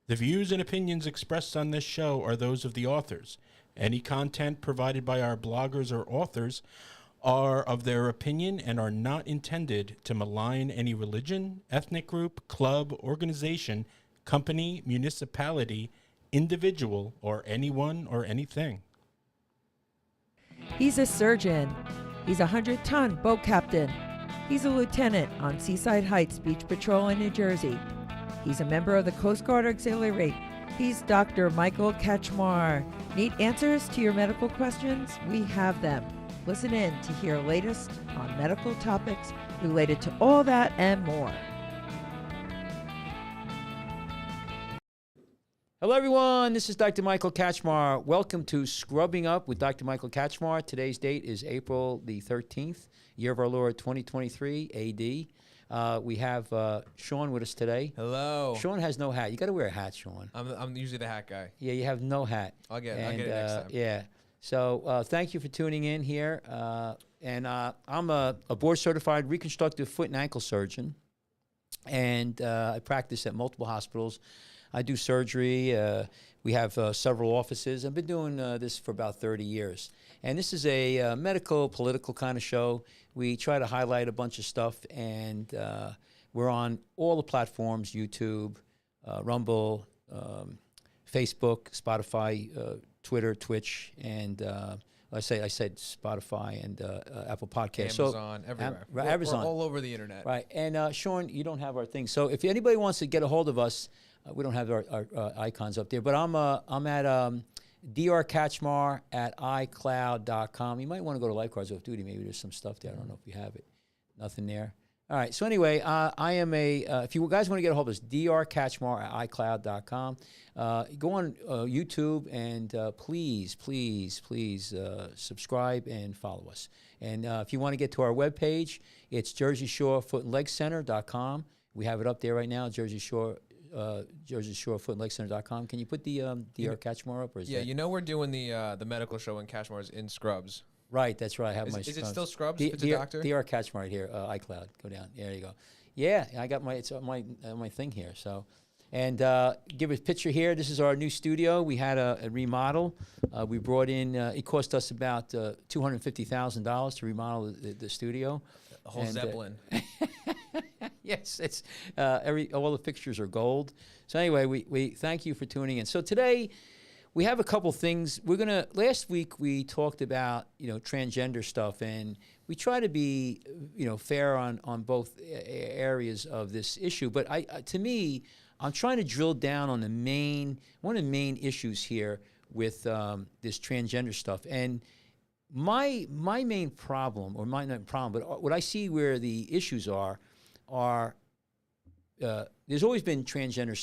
The views and opinions expressed on this show are those of the authors. Any content provided by our bloggers or authors are of their opinion and are not intended to malign any religion, ethnic group, club, organization, company, municipality, individual, or anyone or anything. He's a surgeon. He's a 100-ton boat captain. He's a lieutenant on Seaside Heights Beach Patrol in New Jersey. He's a member of the Coast Guard Auxiliary. He's Dr. Michael Kachmar. Need answers to your medical questions? We have them. Listen in to hear latest on medical topics related to all that and more. Hello, everyone. This is Dr. Michael Kachmar. Welcome to Scrubbing Up with Dr. Michael Kachmar. Today's date is April the 13th, year of our Lord 2023 AD. We have Sean with us today. Hello. Sean has no hat. You got to wear a hat, Sean. I'm usually the hat guy. Yeah, you have no hat. I'll get it next time. Yeah. So thank you for tuning in here. I'm a board-certified reconstructive foot and ankle surgeon, and I practice at multiple hospitals. I do surgery. We have several offices. I've been doing this for about 30 years. And this is a medical, political kind of show. We try to highlight a bunch of stuff, and we're on all the platforms: YouTube, Rumble, Facebook, Spotify, Twitter, Twitch, and I said Spotify and Apple Podcasts. Amazon, everywhere. Amazon. We're all over the internet. Right. And Sean, you don't have our thing. So if anybody wants to get a hold of us, we don't have our icons up there. But I'm at drkachmar at iCloud.com. You might want to go to Lifeguards Off Duty. Maybe there's some stuff there. I don't know if you have it. Nothing there. All right. So anyway, I am if you guys want to get a hold of us, drkachmar at iCloud.com. Go on YouTube and please subscribe and follow us. And if you want to get to our webpage, it's JerseyShoreFootAndLegCenter.com. We have it up there right now, JerseyShoreFootAndLegCenter.com. Can you put the DR Kachmar up? Or is that? You know we're doing the medical show when Kachmar's in scrubs. Right, that's right. I have Is it still scrubs? D- if it's a doctor? DR Kachmar right here, iCloud. Go down. There you go. Yeah, I got it's on my thing here. So, and give a picture here. This is our new studio. We had a remodel. We brought in. It cost us about $250,000 to remodel the studio. The whole Zeppelin. Yes, it's all the fixtures are gold. So anyway, we thank you for tuning in. So today we have a couple things. Last week we talked about transgender stuff, and we try to be fair on both areas of this issue. But to me, I'm trying to drill down on one of the main issues here with this transgender stuff. And my main problem, or my not problem, but what I see where the issues are there's always been transgender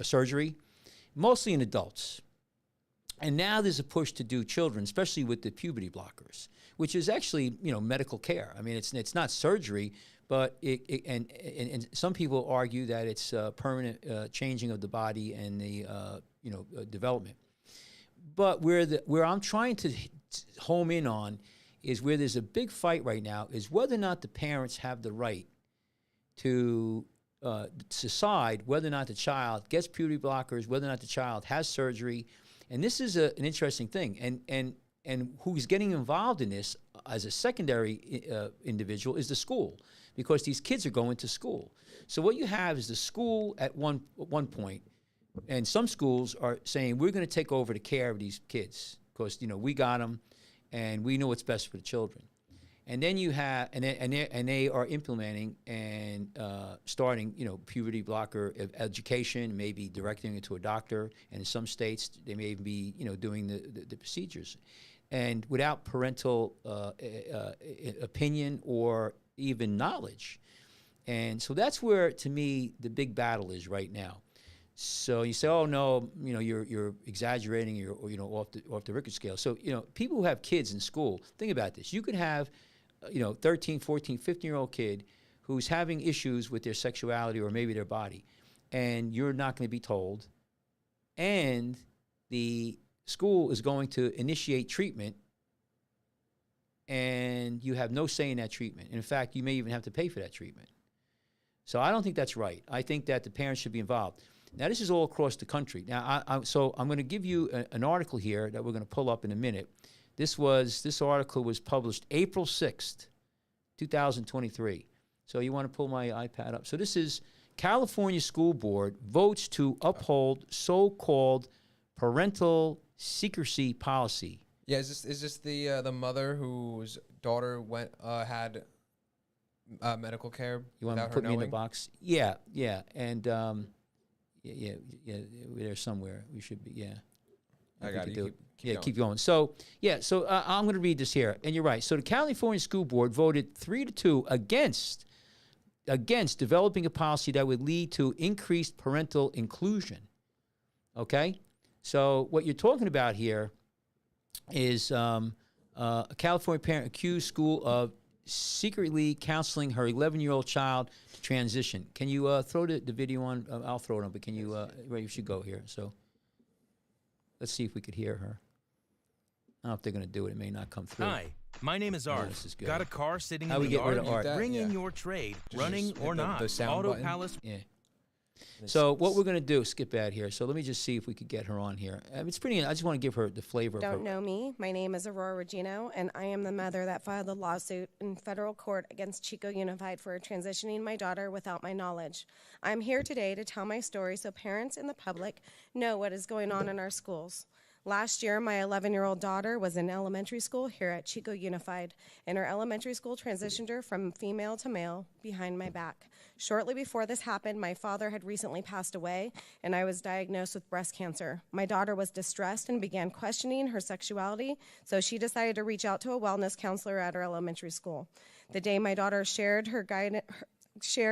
surgery, mostly in adults. And now there's a push to do children, especially with the puberty blockers, which is actually medical care. I mean, it's not surgery, but and some people argue that it's permanent changing of the body and the development. But where I'm trying to home in on is where there's a big fight right now is whether or not the parents have the right to decide whether or not the child gets puberty blockers, whether or not the child has surgery. And this is an interesting thing. And who's getting involved in this as a secondary individual is the school, because these kids are going to school. So what you have is the school at one point, and some schools are saying, we're going to take over the care of these kids because, we got them and we know what's best for the children. And then you have, and they are implementing and starting, puberty blocker education, maybe directing it to a doctor. And in some states, they may even be, doing the procedures, and without parental opinion or even knowledge. And so that's where, to me, the big battle is right now. So you say, oh no, you're exaggerating, or off the Richter scale. So people who have kids in school, think about this. You could have 13, 14, 15-year-old kid who's having issues with their sexuality or maybe their body, and you're not going to be told, and the school is going to initiate treatment, and you have no say in that treatment. In fact, you may even have to pay for that treatment. So I don't think that's right. I think that the parents should be involved. Now, this is all across the country. Now, so I'm going to give you an article here that we're going to pull up in a minute. This article was published April 6th, 2023. So you want to pull my iPad up. So this is California School Board votes to uphold so-called parental secrecy policy. Yeah, is this the mother whose daughter had medical care? You want to put me in the box? Yeah, and yeah, there somewhere we should be. Yeah, I got it. Keep going. So I'm going to read this here, and you're right. So the California School Board voted 3-2 against developing a policy that would lead to increased parental inclusion. Okay, so what you're talking about here is a California parent accused school of secretly counseling her 11-year-old child to transition. Can you throw the video on? I'll throw it on, but can you, you should go here. So let's see if we could hear her. I don't know if they're going to do it. It may not come through. Hi, my name is Art. This is good. Got a car sitting How in we the get rid yard? of Art? Bring in your trade, Just running or the not. sound Auto button? Palace. Yeah. So what we're going to do, skip ad here. So let me just see if we could get her on here. It's pretty, I just want to give her the flavor of her. Don't know me. My name is Aurora Regino, and I am the mother that filed the lawsuit in federal court against Chico Unified for transitioning my daughter without my knowledge. I'm here today to tell my story so parents and the public know what is going on in our schools. Last year, my 11-year-old daughter was in elementary school here at Chico Unified, and her elementary school transitioned her from female to male behind my back. Shortly before this happened, my father had recently passed away, and I was diagnosed with breast cancer. My daughter was distressed and began questioning her sexuality, so she decided to reach out to a wellness counselor at her elementary school. The day my daughter shared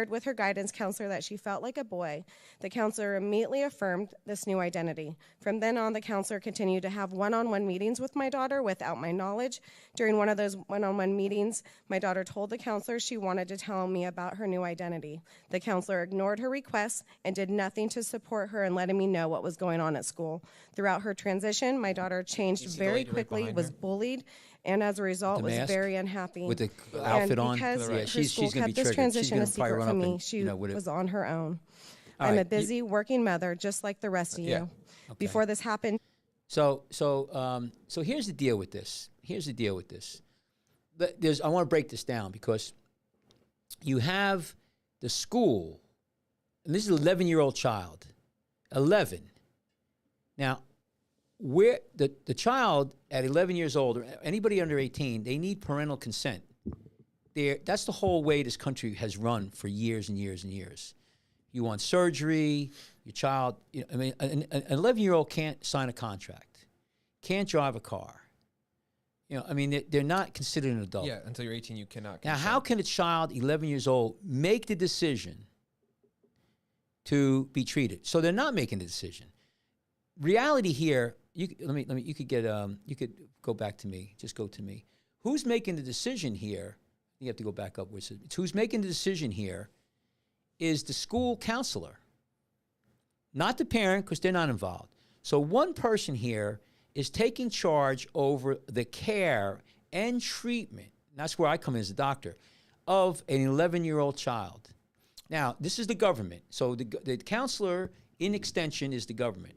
with her guidance counselor that she felt like a boy, the counselor immediately affirmed this new identity. From then on, the counselor continued to have one-on-one meetings with my daughter without my knowledge. During one of those one-on-one meetings, my daughter told the counselor she wanted to tell me about her new identity. The counselor ignored her requests and did nothing to support her in letting me know what was going on at school. Throughout her transition, my daughter changed very quickly, was bullied, and as a result was very unhappy. With the outfit on? Because Yeah, her she's school gonna be kept this triggered. transition She's a gonna probably secret run from up me, and, she you know, with it. was on her own. All I'm right, a busy working mother, just like the rest of you. Yeah. Okay. Before this happened, So here's the deal with this. I want to break this down because you have the school, and this is an 11-year-old child, 11. Now, where the child at 11 years old, or anybody under 18, they need parental consent. That's the whole way this country has run for years and years and years. You want surgery, your child, an 11-year-old can't sign a contract, can't drive a car. They're not considered an adult. Yeah, until you're 18, you cannot. Now, consent. how can a child, 11 years old, make the decision to be treated? So they're not making the decision. Reality here, you could go back to me. Just go to me. Who's making the decision here? You have to go back up. Who's making the decision here is the school counselor, not the parent, because they're not involved. So one person here is taking charge over the care and treatment, and that's where I come in as a doctor, of an 11-year-old child. Now, this is the government. So the counselor, in extension, is the government.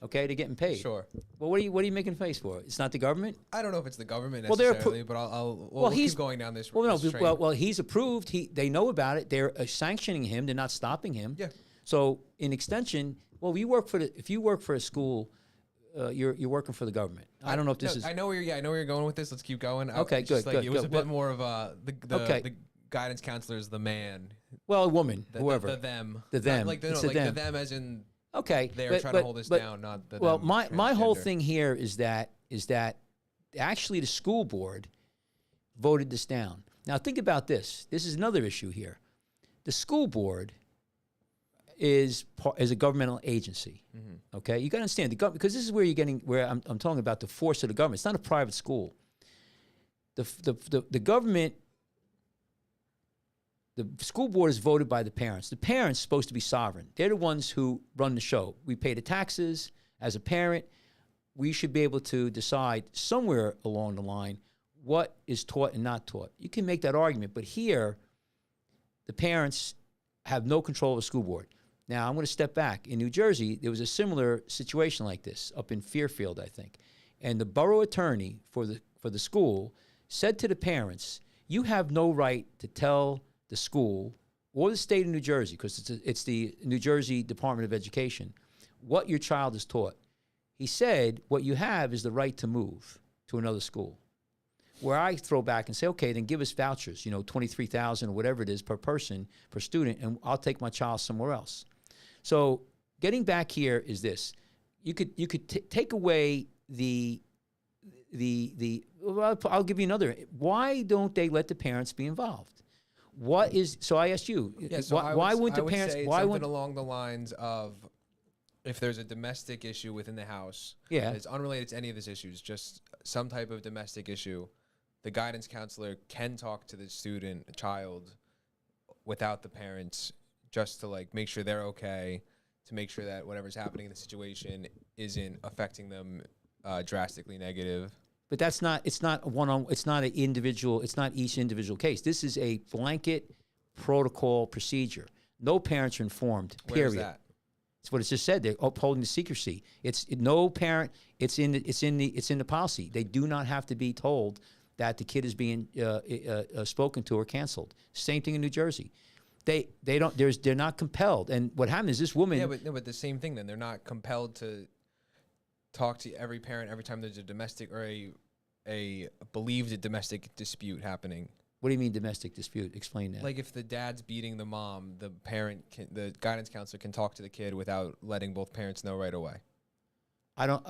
Okay, they're getting paid. Sure. Well, what are you making face for? It's not the government? I don't know if it's the government Well, they're necessarily, but we'll he's keep going down this. Well, train. well, he's approved. They know about it. They're sanctioning him. They're not stopping him. Yeah. So in extension, if you work for a school, you're working for the government. I don't know if this is. I know where you're going with this. Let's keep going. Okay, It's just good, It was good. a bit more of Okay. the guidance counselor is the man. Well, a woman, whoever. The them. The them. Not like It's the the them. them as in. Okay. They're trying to hold us down, not the Well, them my whole transgender. thing here is that actually the school board voted this down. Now think about this. This is another issue here. The school board is a governmental agency. Mm-hmm. Okay, you got to understand the government, because this is where I'm talking about the force of the government. It's not a private school. The government. The school board is voted by the parents. The parents are supposed to be sovereign. They're the ones who run the show. We pay the taxes. As a parent, we should be able to decide somewhere along the line what is taught and not taught. You can make that argument, but here, the parents have no control of the school board. Now, I'm going to step back. In New Jersey, there was a similar situation like this up in Fairfield, I think. And the borough attorney for the school said to the parents, you have no right to tell the school or the state of New Jersey, because it's the New Jersey Department of Education, what your child is taught. He said, what you have is the right to move to another school. Where I throw back and say, okay, then give us vouchers, you know, $23,000 or whatever it is per person, per student, and I'll take my child somewhere else. So getting back here is this: you could take away well, I'll give you another. Why don't they let the parents be involved? What is, so I asked you, Yeah, so why wouldn't the parents, say why something wouldn't, along the lines of, if there's a domestic issue within the house, Yeah. it's unrelated to any of these issues, just some type of domestic issue, the guidance counselor can talk to the child, without the parents, just to like make sure they're okay, to make sure that whatever's happening in the situation isn't affecting them drastically negative. but it's not an individual, it's not each individual case. This is a blanket protocol procedure. No parents are informed, period. Where's that? That's what it just said. They're upholding the secrecy. No parent. It's in the policy. They do not have to be told that the kid is being spoken to or canceled. Same thing in New Jersey. They don't. They're not compelled. And what happened is this woman. Yeah, but the same thing then. They're not compelled to talk to every parent every time there's a domestic or a believed domestic dispute happening. What do you mean domestic dispute? Explain that. Like if the dad's beating the mom, the guidance counselor can talk to the kid without letting both parents know right away. I don't.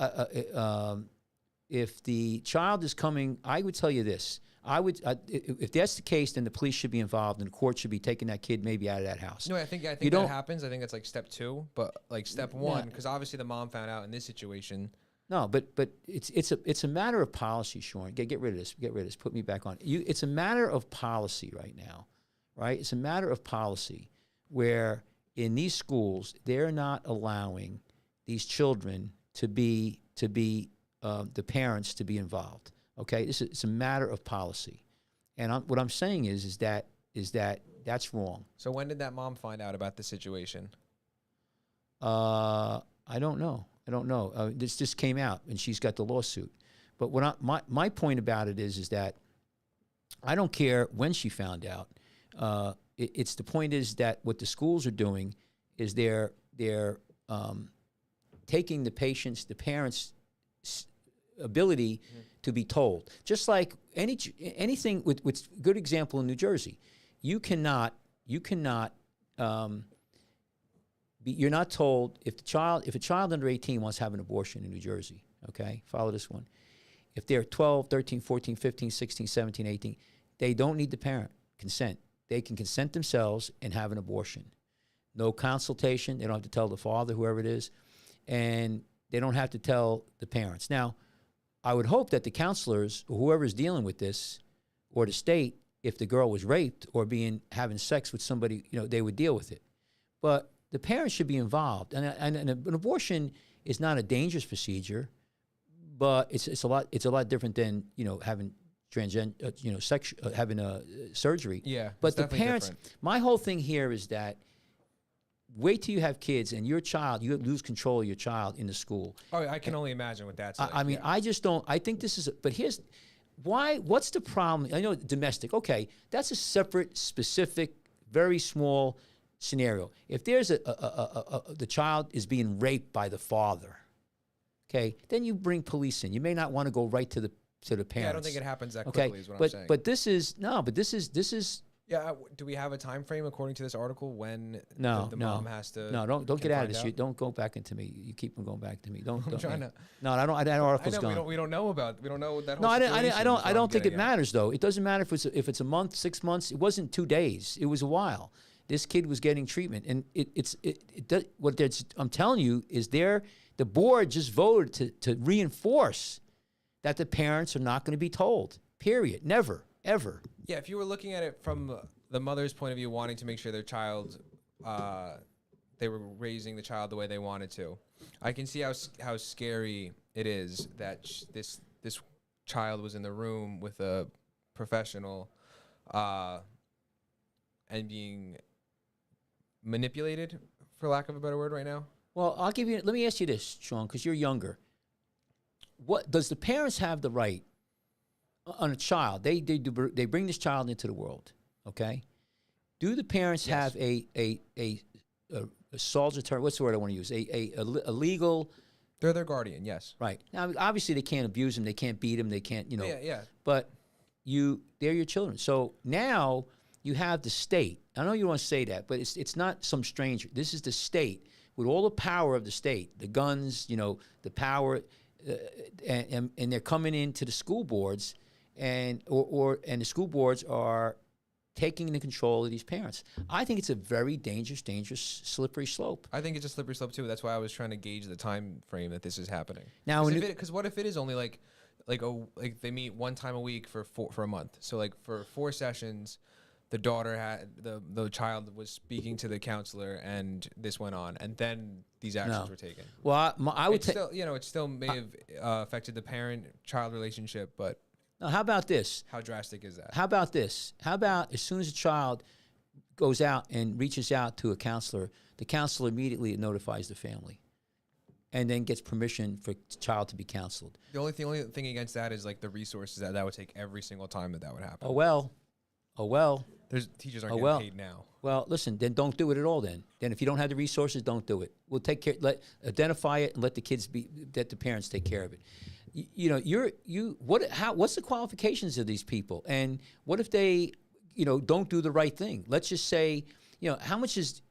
If the child is coming, I would tell you this. If that's the case, then the police should be involved, and the court should be taking that kid maybe out of that house. No, I think that happens. I think that's like step 2, but like step 1, because obviously the mom found out in this situation. No, but it's a matter of policy, Sean. Get rid of this. Get rid of this. Put me back on. It's a matter of policy right now, right? It's a matter of policy where in these schools they're not allowing these children to be the parents to be involved. Okay, it's a matter of policy, and what I'm saying is that that's wrong. So when did that mom find out about the situation? I don't know. This just came out, and she's got the lawsuit. But my point about it is that I don't care when she found out. It's the point is that what the schools are doing is they're taking the parents' ability to be told. Just like anything with good example in New Jersey, you're not told if a child under 18 wants to have an abortion in New Jersey, okay? Follow this one. If they're 12, 13, 14, 15, 16, 17, 18, they don't need the parent consent. They can consent themselves and have an abortion. No consultation. They don't have to tell the father, whoever it is, and they don't have to tell the parents. Now, I would hope that the counselors or whoever's dealing with this, or the state, if the girl was raped or having sex with somebody, they would deal with it. But the parents should be involved, and an abortion is not a dangerous procedure, but it's a lot different than having having a surgery. Yeah, but the parents. Different. My whole thing here is that wait till you have kids and you lose control of your child in the school. Oh, I can only imagine what that's like. I mean, yeah. I just don't. I think this is. But here's why. What's the problem? I know domestic. Okay, that's a separate, specific, very small scenario. If there's the child is being raped by the father, okay, then you bring police in. You may not want to go right to the parents. Yeah, I don't think it happens that quickly. Is what I'm saying. But this is. Yeah, do we have a time frame according to this article when the mom has to? No, don't get out of this. You don't go back into me. You keep them going back to me. Don't. I'm trying to. No, I don't. That article's gone. We don't know that. No, I don't think it matters though. It doesn't matter if it's a month, 6 months. It wasn't 2 days. It was a while. This kid was getting treatment, and I'm telling you is the board just voted to reinforce that the parents are not going to be told. Period. Never, ever. Yeah, if you were looking at it from the mother's point of view, wanting to make sure their child, they were raising the child the way they wanted to, I can see how scary it is that this child was in the room with a professional, and being manipulated for lack of a better word, right now. Well, I'll give you. Let me ask you this, Sean, because you're younger. What does the parents have the right on a child? They bring this child into the world. Okay. Do the parents Yes. have a solitary? What's the word I want to use? A legal. They're their guardian. Yes. Right. Now, obviously, they can't abuse them. They can't beat them. They can't, you know. Yeah. But they're your children. So now you have the state. I know you don't want to say that, but it's not some stranger. This is the state with all the power of the state, the guns, you know, the power, and they're coming into the school boards, and the school boards are taking into control of these parents. I think it's a very dangerous, slippery slope. I think it's a slippery slope too. That's why I was trying to gauge the time frame that this is happening. Now, Because what if it is only like they meet one time a week for a month? So like for 4 sessions, the daughter had the child was speaking to the counselor, and this went on, and then these actions were taken. Well, I would still, it still may have affected the parent-child relationship, but now, how about this? how drastic is that? How about this? How about as soon as a child goes out and reaches out to a counselor, the counselor immediately notifies the family and then gets permission for the child to be counseled? The only thing against that is like the resources that would take every single time that would happen. Oh, well. There's teachers aren't Oh, getting well. paid now. Well, listen, then don't do it at all then. Then if you don't have the resources, don't do it. We'll take care, identify it and let the parents take care of it. What's the qualifications of these people? And what if they, don't do the right thing? Let's just say, how much is,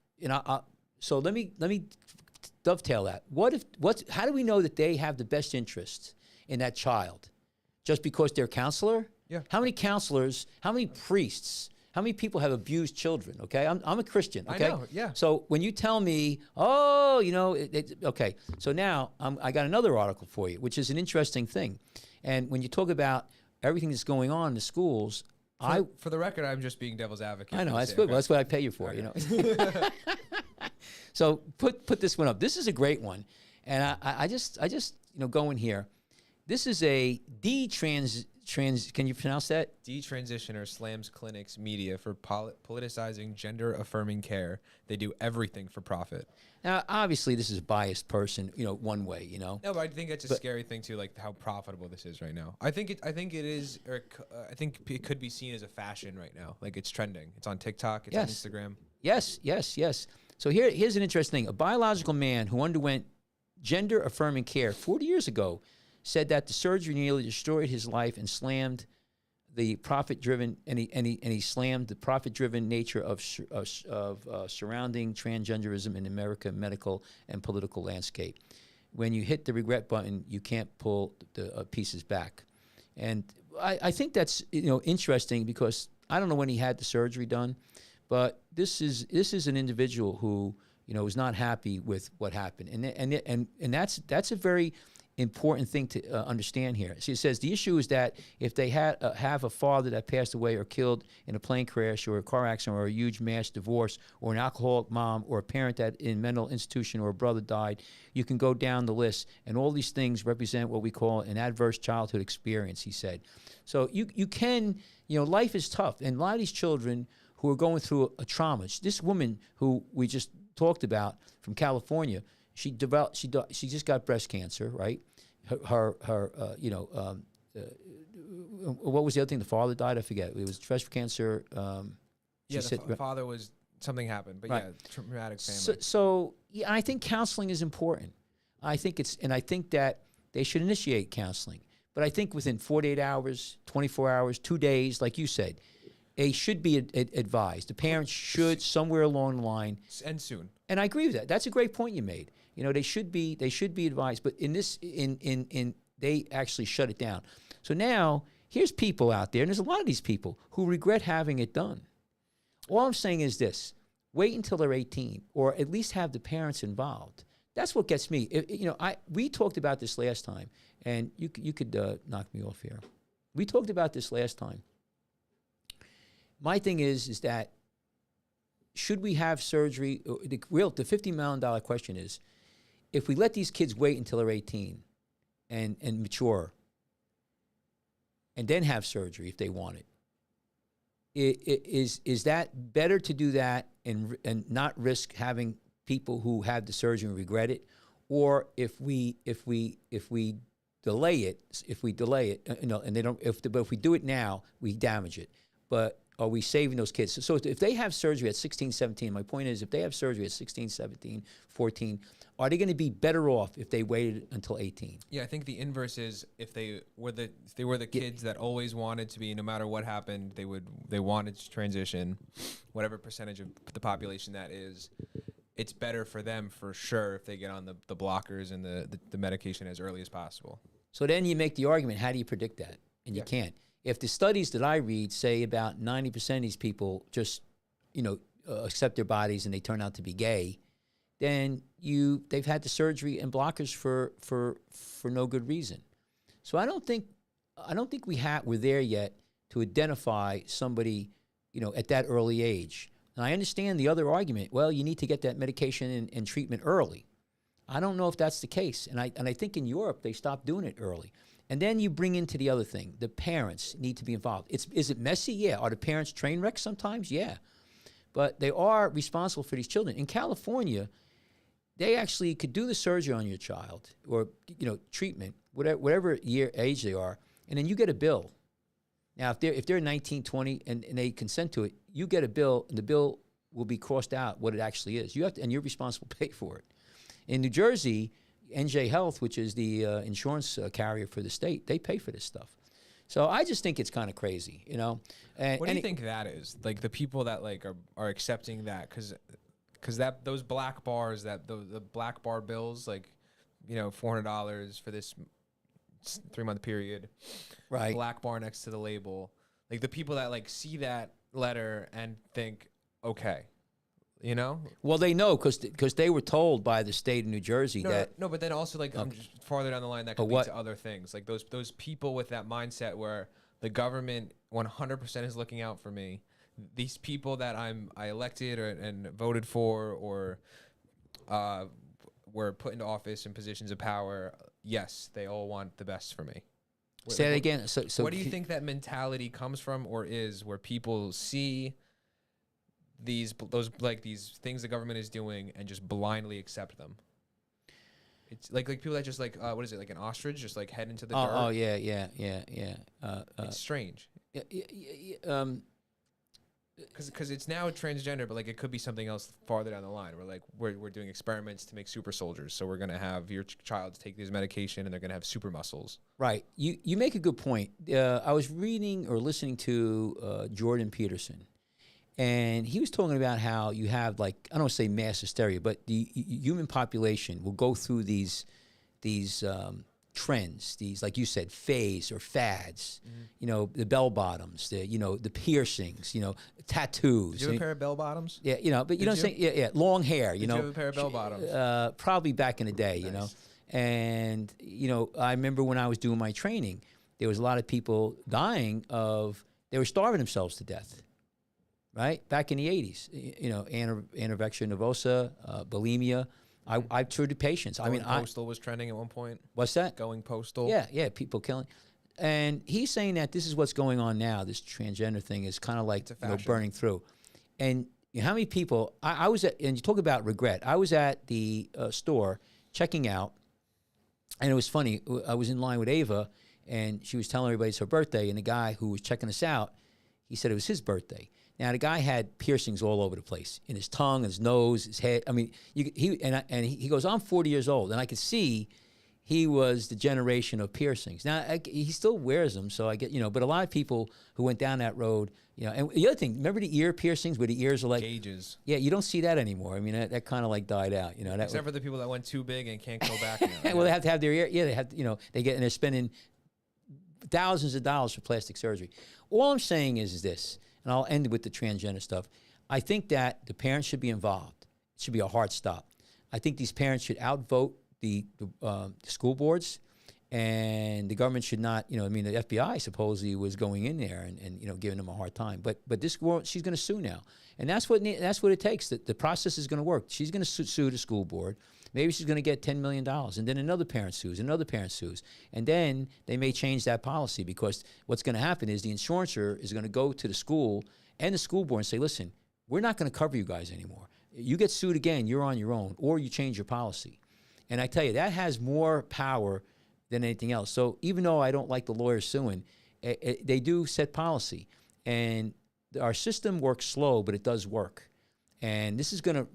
so let me dovetail that. How do we know that they have the best interest in that child? Just because they're a counselor? Yeah. How many counselors, how many priests, how many people have abused children? Okay, I'm a Christian. Okay, I know, yeah. So when you tell me, okay, so now I got another article for you, which is an interesting thing. And when you talk about everything that's going on in the schools, For the record, I'm just being devil's advocate. I know for that's the good. sake, Well, that's what I pay you for. Okay. So put this one up. This is a great one, and I just go in here. This is a trans. Can you pronounce that? Detransitioner slams clinics media for politicizing gender-affirming care. They do everything for profit. Now, obviously, this is a biased person, one way, No, but I think that's a scary thing too, like how profitable this is right now. I think it is, or I think it could be seen as a fashion right now. Like it's trending. It's on TikTok. It's on Instagram. Yes. So here's an interesting thing. A biological man who underwent gender-affirming care 40 years ago said that the surgery nearly destroyed his life and slammed the profit-driven, and he slammed the profit-driven nature of surrounding transgenderism in American medical and political landscape. When you hit the regret button, you can't pull the pieces back. And I think that's interesting because I don't know when he had the surgery done, but this is an individual who was not happy with what happened, and that's a very important thing to understand here. So it says the issue is that if they have a father that passed away or killed in a plane crash or a car accident or a huge mass divorce or an alcoholic mom or a parent that in mental institution or a brother died, you can go down the list, and all these things represent what we call an adverse childhood experience, he said. So you can, life is tough, and a lot of these children who are going through a trauma. This woman who we just talked about from California, she just got breast cancer, right? What was the other thing? The father died. I forget. It was breast cancer. Father was something happened, but right. Traumatic family. So I think counseling is important. I think that they should initiate counseling, but I think within 48 hours, 24 hours, 2 days, like you said, they should be advised. The parents should somewhere along the line, and soon. And I agree with that. That's a great point you made. They should be advised, but they actually shut it down. So now here's people out there, and there's a lot of these people who regret having it done. All I'm saying is this: wait until they're 18, or at least have the parents involved. That's what gets me. We talked about this last time, and you could knock me off here. We talked about this last time. My thing is that should we have surgery? The $50 million question is, if we let these kids wait until they're 18 and mature, and then have surgery if they want it, is that better to do that and not risk having people who have the surgery and regret it, or if we delay it, and they don't, but if we do it now, we damage it. But are we saving those kids? So if they have surgery at 16, 17, my point is, if they have surgery at 16, 17, 14, are they going to be better off if they waited until 18? Yeah, I think the inverse is if they were the kids that always wanted to be, no matter what happened, they wanted to transition, whatever percentage of the population that is. It's better for them for sure if they get on the blockers and the medication as early as possible. So then you make the argument, how do you predict that? And you can't. If the studies that I read say about 90% of these people just, accept their bodies and they turn out to be gay, then they've had the surgery and blockers for no good reason. So I don't think we're there yet to identify somebody, at that early age. And I understand the other argument. Well, you need to get that medication and treatment early. I don't know if that's the case. And I think in Europe, they stopped doing it early. And then you bring into the other thing. The parents need to be involved. Is it messy? Yeah. Are the parents train wrecks sometimes? Yeah. But they are responsible for these children. In California, they actually could do the surgery on your child or, treatment, whatever age they are, and then you get a bill. Now, if they're 19, 20, and they consent to it, you get a bill, and the bill will be crossed out what it actually is. And you're responsible to pay for it. In New Jersey, NJ Health, which is the insurance carrier for the state, they pay for this stuff. So I just think it's kind of crazy, And, What do you think that is? Like the people that are accepting that because those black bars, the black bar bills, $400 for this 3-month period, right? Black bar next to the label, like the people that see that letter and think, okay. Well, they know because they were told by the state of New Jersey that. No, but then also I'm just farther down the line that could lead to other things. Like those people with that mindset where the government 100% is looking out for me. These people that I elected and voted for or were put into office in positions of power. Yes, they all want the best for me. Say that again. So what do you think that mentality comes from, or is where people see these things the government is doing and just blindly accept them? It's like people that just what is it, like an ostrich, just head into the dirt? Oh yeah. It's strange. Because it's now transgender, but it could be something else farther down the line. We're doing experiments to make super soldiers, so we're gonna have your child take this medication, and they're gonna have super muscles. Right. You make a good point. I was reading or listening to Jordan Peterson, and he was talking about how you have I don't want to say mass hysteria, but the human population will go through these trends, these, like you said, phase or fads, the bell bottoms, the piercings, tattoos. Did you have a pair of bell bottoms? Yeah, but you know what I'm saying? Yeah, long hair, Did you have a pair of bell bottoms? Probably back in the day, And, I remember when I was doing my training, there was a lot of people dying they were starving themselves to death, right? Back in the 80s, anorexia nervosa, bulimia. I've treated patients. Postal was trending at one point. What's that? Going postal. Yeah, people killing. And he's saying that this is what's going on now. This transgender thing is kind of burning through. And how many people? I was at, and you talk about regret. I was at the store checking out, and it was funny. I was in line with Ava, and she was telling everybody it's her birthday. And the guy who was checking us out, he said it was his birthday. Now, the guy had piercings all over the place, in his tongue, his nose, his head. I mean, he goes, I'm 40 years old, and I could see he was the generation of piercings. Now, he still wears them, so I get, but a lot of people who went down that road, and the other thing, remember the ear piercings where the ears are gauges? Yeah, you don't see that anymore. I mean, that kind of died out, Except for the people that went too big and can't go back now. Well, they have to have their ear, they have, and they're spending thousands of dollars for plastic surgery. All I'm saying is this, and I'll end with the transgender stuff. I think that the parents should be involved. It should be a hard stop. I think these parents should outvote the school boards, and the government should not, the FBI supposedly was going in there and giving them a hard time. But this girl, she's going to sue now. And that's what it takes. The process is going to work. She's going to sue the school board. Maybe she's going to get $10 million. And then another parent sues, And then they may change that policy, because what's going to happen is the insurancer is going to go to the school and the school board and say, listen, we're not going to cover you guys anymore. You get sued again, you're on your own, or you change your policy. And I tell you, that has more power than anything else. So even though I don't like the lawyers suing, they do set policy. And our system works slow, but it does work. And this is going to,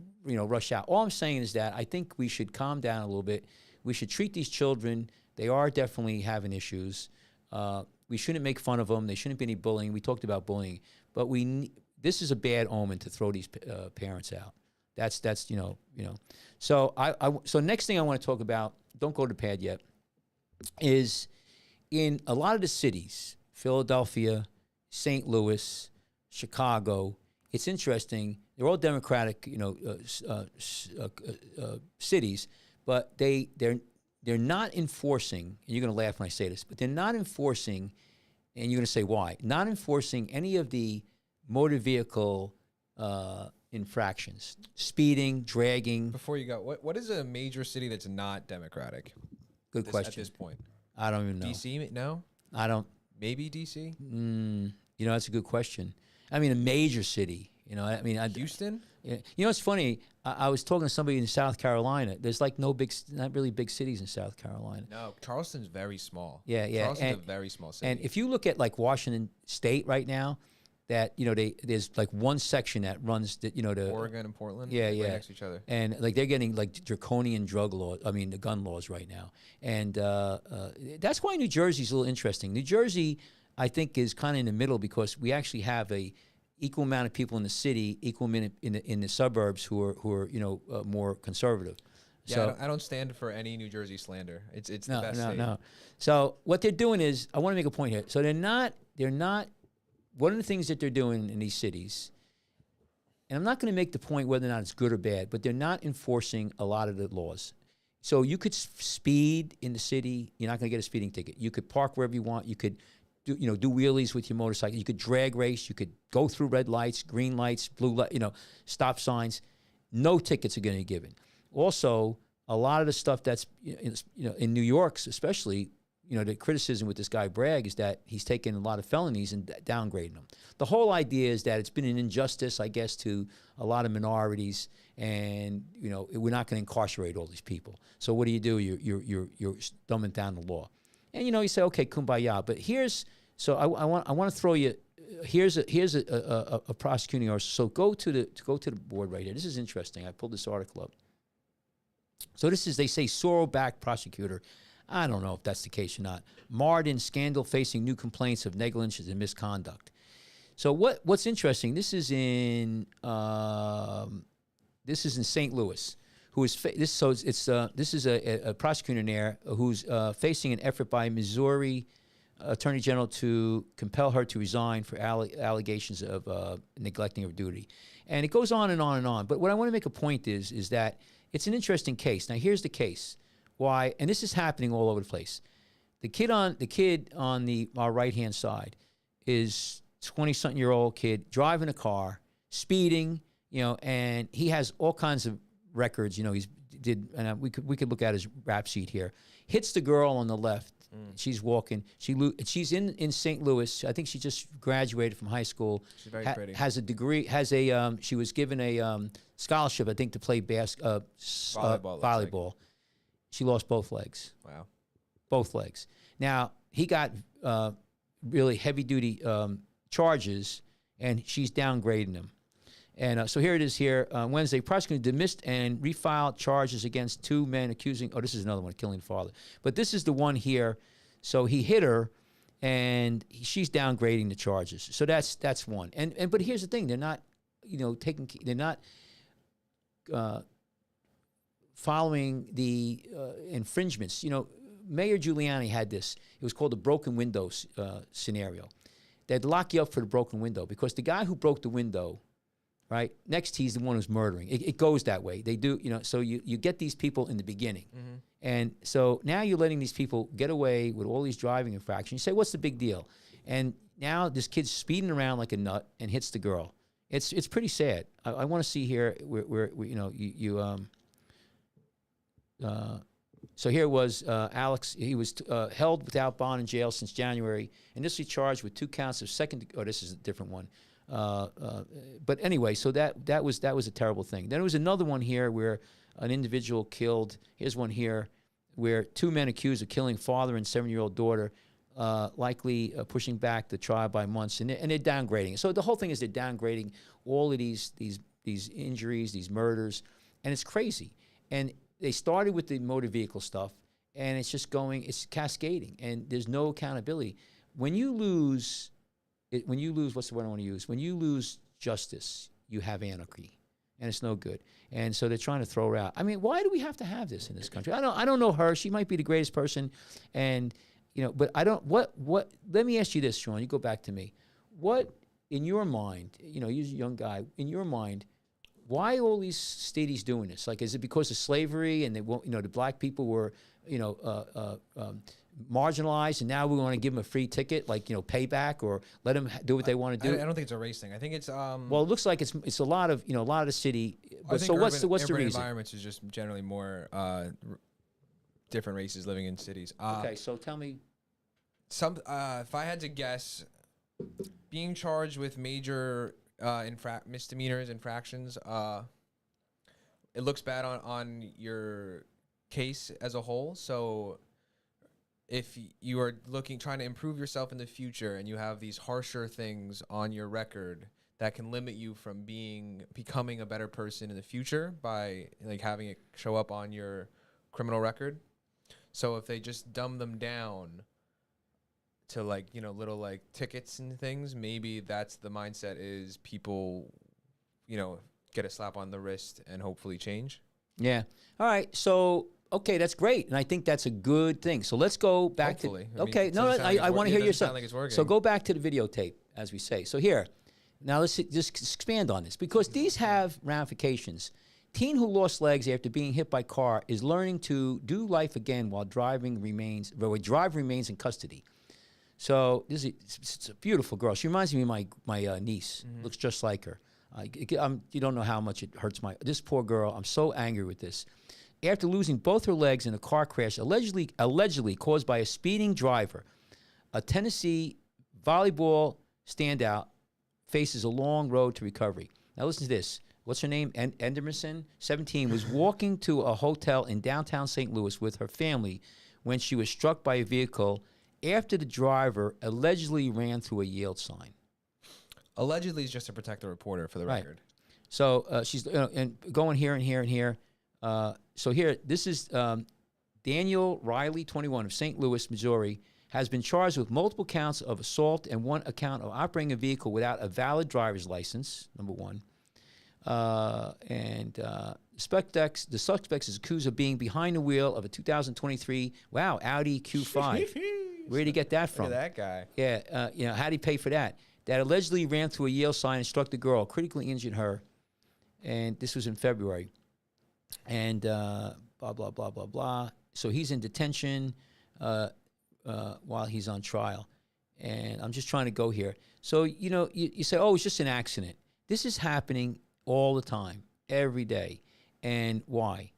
rush out. All I'm saying is that I think we should calm down a little bit. We should treat these children. They are definitely having issues. We shouldn't make fun of them. There shouldn't be any bullying. We talked about bullying, but this is a bad omen to throw these parents out. That's So so next thing I want to talk about, don't go to pad yet, is in a lot of the cities, Philadelphia, St. Louis, Chicago. It's interesting. They're all Democratic, cities, but they're not enforcing. And you're going to laugh when I say this, but they're not enforcing. And you're going to say why? Not enforcing any of the motor vehicle infractions, speeding, dragging. Before you go, what is a major city that's not Democratic? Good question. At this point, I don't even know. DC? No, I don't. maybe DC. That's a good question. I mean, a major city. Houston. It's funny. I was talking to somebody in South Carolina. There's like not really big cities in South Carolina. No, Charleston's very small. Yeah. Charleston's a very small city. And if you look at like Washington State right now, that there's like one section that runs the Oregon and Portland, yeah, right yeah, next to each other, and like they're getting like draconian the gun laws right now, and that's why New Jersey's a little interesting. New Jersey, I think, is kind of in the middle because we actually have a equal amount of people in the city, equal amount in the suburbs who are more conservative. Yeah, So I don't stand for any New Jersey slander. It's the no, best no, state. no. So what they're doing is, I want to make a point here. So they're not. One of the things that they're doing in these cities, and I'm not going to make the point whether or not it's good or bad, but they're not enforcing a lot of the laws. So you could speed in the city. You're not going to get a speeding ticket. You could park wherever you want. You could do wheelies with your motorcycle. You could drag race. You could go through red lights, green lights, blue light, stop signs. No tickets are going to be given. Also, a lot of the stuff that's in New York, especially, the criticism with this guy Bragg is that he's taken a lot of felonies and downgrading them. The whole idea is that it's been an injustice, I guess, to a lot of minorities, and we're not going to incarcerate all these people. So what do? You're dumbing down the law, and you say, okay, kumbaya. But I want to throw you. Here's a prosecuting officer. So go to the board right here. This is interesting. I pulled this article up. So this is, they say, Sorrel-backed prosecutor. I don't know if that's the case or not. Marred in scandal, facing new complaints of negligence and misconduct. So what's interesting? This is in St. Louis. This is a prosecutor there who's facing an effort by Missouri Attorney General to compel her to resign for allegations of neglecting her duty, and it goes on and on and on. But what I want to make a point is that it's an interesting case. Now here's the case. Why? And this is happening all over the place. The kid on our right-hand side is 20-something-year-old kid driving a car, speeding, and he has all kinds of records. We could look at his rap sheet here. Hits the girl on the left. She's walking. She's in St. Louis. I think she just graduated from high school. She's very pretty. Has a degree. She was given a scholarship, I think, to play volleyball. She lost both legs. Wow. Both legs. Now, he got really heavy-duty charges, and she's downgrading him. And so here it is here. Wednesday, prosecutor dismissed and refiled charges against two men accusing, this is another one, killing the father. But this is the one here. So he hit her, and she's downgrading the charges. So that's one. But here's the thing. They're not, they're not following the infringements. Mayor Giuliani had this. It was called the broken window scenario. They'd lock you up for the broken window because the guy who broke the window, right, next he's the one who's murdering. It goes that way. They do, so you get these people in the beginning. Mm-hmm. And so now you're letting these people get away with all these driving infractions. You say, what's the big deal? And now this kid's speeding around like a nut and hits the girl. It's pretty sad. I want to see here where so here was Alex. He was held without bond in jail since January, initially charged with 2 counts of this is a different one, But anyway, so that was a terrible thing. Then there was another one here where an individual killed. Here's one here where 2 men accused of killing father and 7-year-old daughter, likely pushing back the trial by months, and they're downgrading. So the whole thing is they're downgrading all of these injuries, these murders, and it's crazy. And they started with the motor vehicle stuff, and it's just going, it's cascading, and there's no accountability. When you lose, what's the word I want to use? When you lose justice, you have anarchy, and it's no good. And so they're trying to throw her out. I mean, why do we have to have this in this country? I don't know her. She might be the greatest person, and but I don't. What? Let me ask you this, Sean. You go back to me. What in your mind? You're a young guy. In your mind, why all these states doing this? Like, is it because of slavery and they won't? The black people were marginalized, and now we want to give them a free ticket, like payback, or let them do what they want to do. I don't think it's a race thing. I think it's well, it looks like it's a lot of a lot of the city. But so what's the urban reason? Environments is just generally more different races living in cities. Okay, so tell me. If I had to guess, being charged with major misdemeanors, infractions, it looks bad on your case as a whole. So if you are trying to improve yourself in the future, and you have these harsher things on your record that can limit you from becoming a better person in the future by having it show up on your criminal record. So if they just dumb them down to little tickets and things, maybe that's the mindset, is people get a slap on the wrist and hopefully change. Yeah. All right. So okay, that's great, and I think that's a good thing. So let's go back Hopefully. to okay. I want to hear your side. Like it's working. So go back to the videotape, as we say. So here, now let's just expand on this, because these have ramifications. Teen who lost legs after being hit by car is learning to do life again while drive remains in custody. So it's a beautiful girl. She reminds me of my niece. Mm-hmm. Looks just like her. You don't know how much it hurts this poor girl. I'm so angry with this. After losing both her legs in a car crash allegedly caused by a speeding driver, a Tennessee volleyball standout faces a long road to recovery. Now listen to this. What's her name? Enderson, 17, was walking to a hotel in downtown St. Louis with her family when she was struck by a vehicle after the driver allegedly ran through a yield sign. Allegedly is just to protect the reporter, for the record. So she's and going here and here and here. So here, this is Daniel Riley, 21, of St. Louis, Missouri, has been charged with multiple counts of assault and one account of operating a vehicle without a valid driver's license, number one. The suspect is accused of being behind the wheel of a 2023, Audi Q5. Where'd he get that from? Look at that guy. Yeah, how'd he pay for that? That allegedly ran through a yield sign and struck the girl, critically injured her. And this was in February. And blah, blah, blah, blah, blah. So he's in detention while he's on trial. And I'm just trying to go here. So, you say, oh, it's just an accident. This is happening all the time, every day. And why?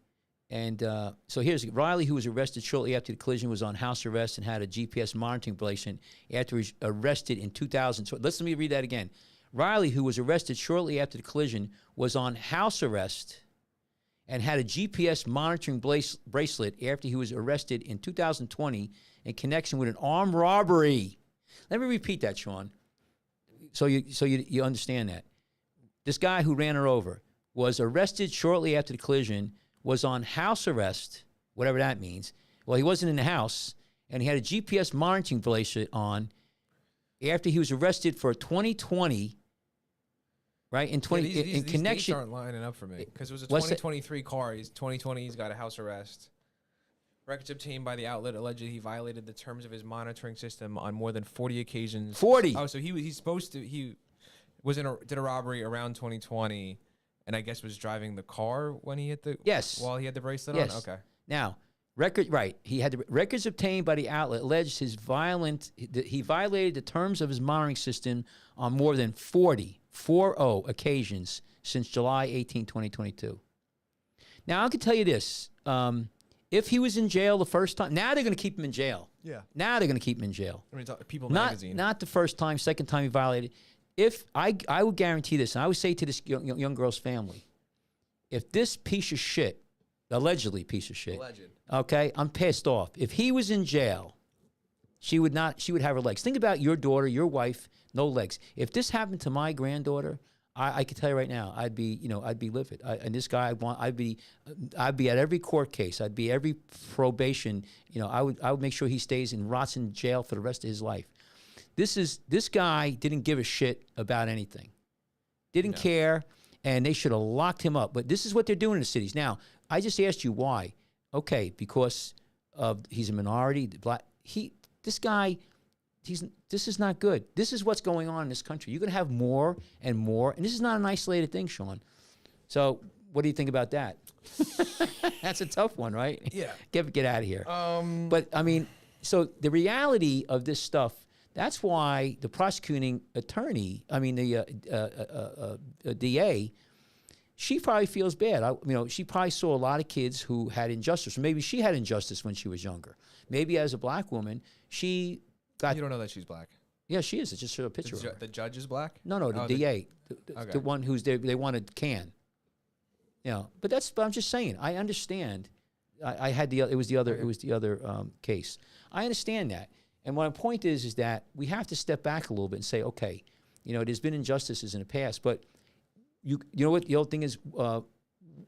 And so here's Riley, who was arrested shortly after the collision, was on house arrest and had a GPS monitoring placement after he was arrested in 2000. Let me read that again. Riley, who was arrested shortly after the collision, was on house arrest and had a GPS monitoring bracelet after he was arrested in 2020 in connection with an armed robbery. Let me repeat that, Sean, so you understand that. This guy who ran her over was arrested shortly after the collision, was on house arrest, whatever that means. Well, he wasn't in the house, and he had a GPS monitoring bracelet on after he was arrested for 2020. Right in these connection. Dates aren't lining up for me, because it was a 2023 car. 2020. He's got a house arrest. Records obtained by the outlet alleged he violated the terms of his monitoring system on more than 40 occasions. 40. Oh, so he's supposed to. He was did a robbery around 2020, and I guess was driving the car when he hit the. Yes. While he had the bracelet on. Okay. Now, he had the records obtained by the outlet alleged he violated the terms of his monitoring system on more than 40 occasions since July 18, 2022. Now, I can tell you this. If he was in jail the first time, now they're going to keep him in jail. Yeah. Now they're going to keep him in jail. I mean, People Magazine. Not the first time, second time he violated. if I would guarantee this, and I would say to this young girl's family, if this piece of shit, allegedly piece of shit, okay, I'm pissed off. If he was in jail, she would have her legs. Think about your daughter, your wife, no legs. If this happened to my granddaughter, I can tell you right now, I'd be livid. And this guy, I'd be at every court case. I'd be every probation. I would make sure he stays and rots in jail for the rest of his life. This guy didn't give a shit about anything. Didn't care, and they should have locked him up. But this is what they're doing in the cities. Now, I just asked you why. Okay, because he's a minority, black. This guy, this is not good. This is what's going on in this country. You're going to have more and more, and this is not an isolated thing, Sean. So what do you think about that? That's a tough one, right? Yeah. Get out of here. But, I mean, so the reality of this stuff, that's why the prosecuting attorney, the DA, she probably feels bad. She probably saw a lot of kids who had injustice. Or maybe she had injustice when she was younger. Maybe as a black woman, she got... You don't know that she's black? Yeah, she is. I just showed a picture of her. The judge is black? No, the DA. The one who's there, they wanted Can. But I'm just saying, I understand. I had it was the other case. I understand that. And my point is that we have to step back a little bit and say, okay, there's been injustices in the past, but you know what the old thing is,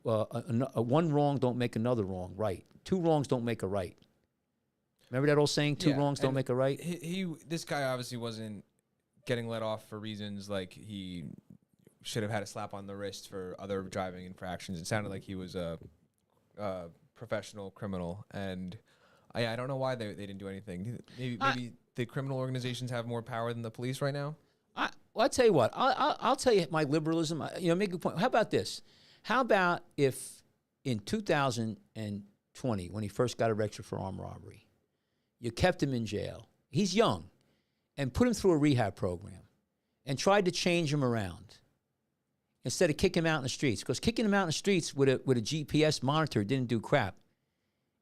one wrong don't make another wrong right. Two wrongs don't make a right. Remember that old saying, two wrongs don't make a right? This guy obviously wasn't getting let off for reasons like he should have had a slap on the wrist for other driving infractions. It sounded like he was a professional criminal, and I don't know why they didn't do anything. Maybe the criminal organizations have more power than the police right now. I'll tell you what. I'll tell you my liberalism. Make a point. How about this? How about if in 2020, when he first got arrested for armed robbery, you kept him in jail. He's young, and put him through a rehab program, and tried to change him around instead of kicking him out in the streets. Because kicking him out in the streets with a GPS monitor didn't do crap.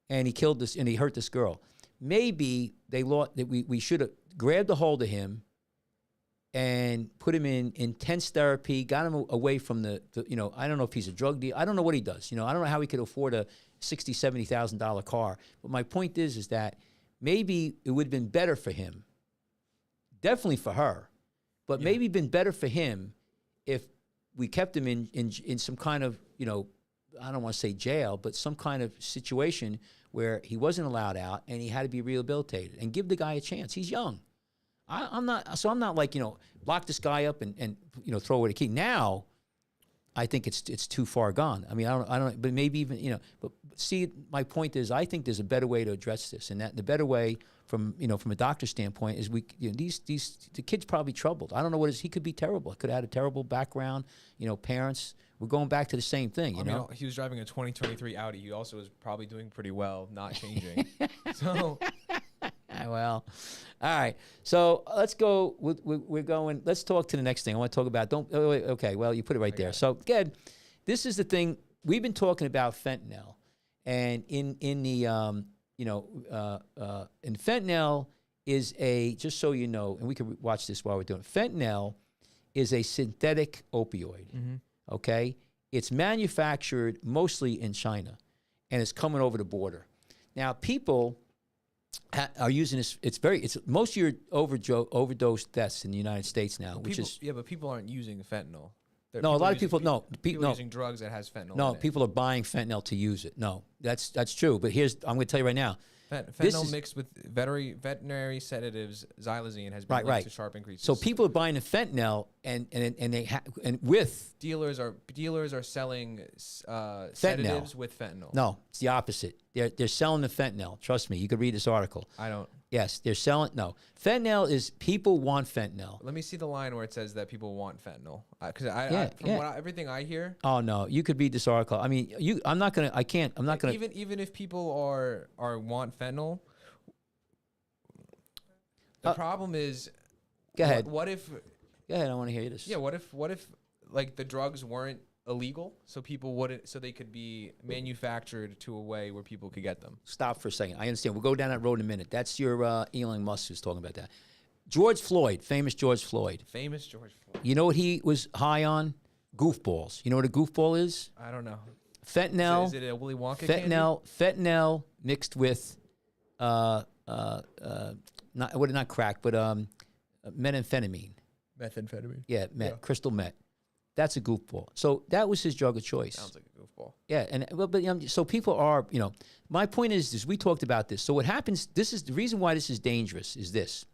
And he hurt this girl. Maybe they thought that we should have grabbed a hold of him and put him in intense therapy, got him away from I don't know if he's a drug dealer. I don't know what he does. I don't know how he could afford a $60,000, $70,000 car. But my point is that maybe it would have been better for him, definitely for her, but maybe been better for him if we kept him in some kind of, I don't want to say jail, but some kind of situation where he wasn't allowed out and he had to be rehabilitated, and give the guy a chance. He's young. I'm not like, lock this guy up and throw away the key. Now, I think it's too far gone. I mean, I don't, but maybe even, but see, my point is, I think there's a better way to address this, and that the better way from a doctor's standpoint is the kid's probably troubled. I don't know what he could be terrible. He could have had a terrible background, parents. We're going back to the same thing, I mean, he was driving a 2023 Audi. He also was probably doing pretty well, not changing. So, well, all right. So let's go. We're going. Let's talk to the next thing. I want to talk about. Okay. Well, you put it right there. So, again, this is the thing we've been talking about, fentanyl, and in fentanyl is just so you know, and we can watch this while we're doing it. Fentanyl is a synthetic opioid. Mm-hmm. Okay, it's manufactured mostly in China, and it's coming over the border. Now, people are using this. It's most of your overdose deaths in the United States now, but people aren't using fentanyl. A lot of people people using drugs that has fentanyl. No, in it. people are buying fentanyl to use it. No, that's true. But I'm going to tell you right now. Fentanyl mixed with veterinary sedatives, xylazine, has been linked to sharp increases. So people are buying the fentanyl, and with dealers are selling sedatives with fentanyl. No, it's the opposite. They're selling the fentanyl. Trust me, you could read this article. I don't. Yes, they're selling. No, fentanyl is people want fentanyl. Let me see the line where it says that people want fentanyl. Because everything I hear. Oh no, you could read this article. I mean, I'm not gonna. I can't. I'm not gonna. Even if people want fentanyl, the problem is. Go ahead. What if? Go ahead. I want to hear this. Yeah. What if like the drugs weren't illegal, so they could be manufactured to a way where people could get them. Stop for a second. I understand. We'll go down that road in a minute. That's your Elon Musk who's talking about that. George Floyd, famous George Floyd. Famous George Floyd. You know what he was high on? Goofballs. You know what a goofball is? I don't know. Fentanyl. Is it a Willy Wonka Fentanyl mixed with not crack, but methamphetamine. Methamphetamine. Yeah, crystal meth. That's a goofball. So that was his drug of choice. Sounds like a goofball. Yeah, and so people are, my point is we talked about this. So what happens? This is the reason why this is dangerous. Is this?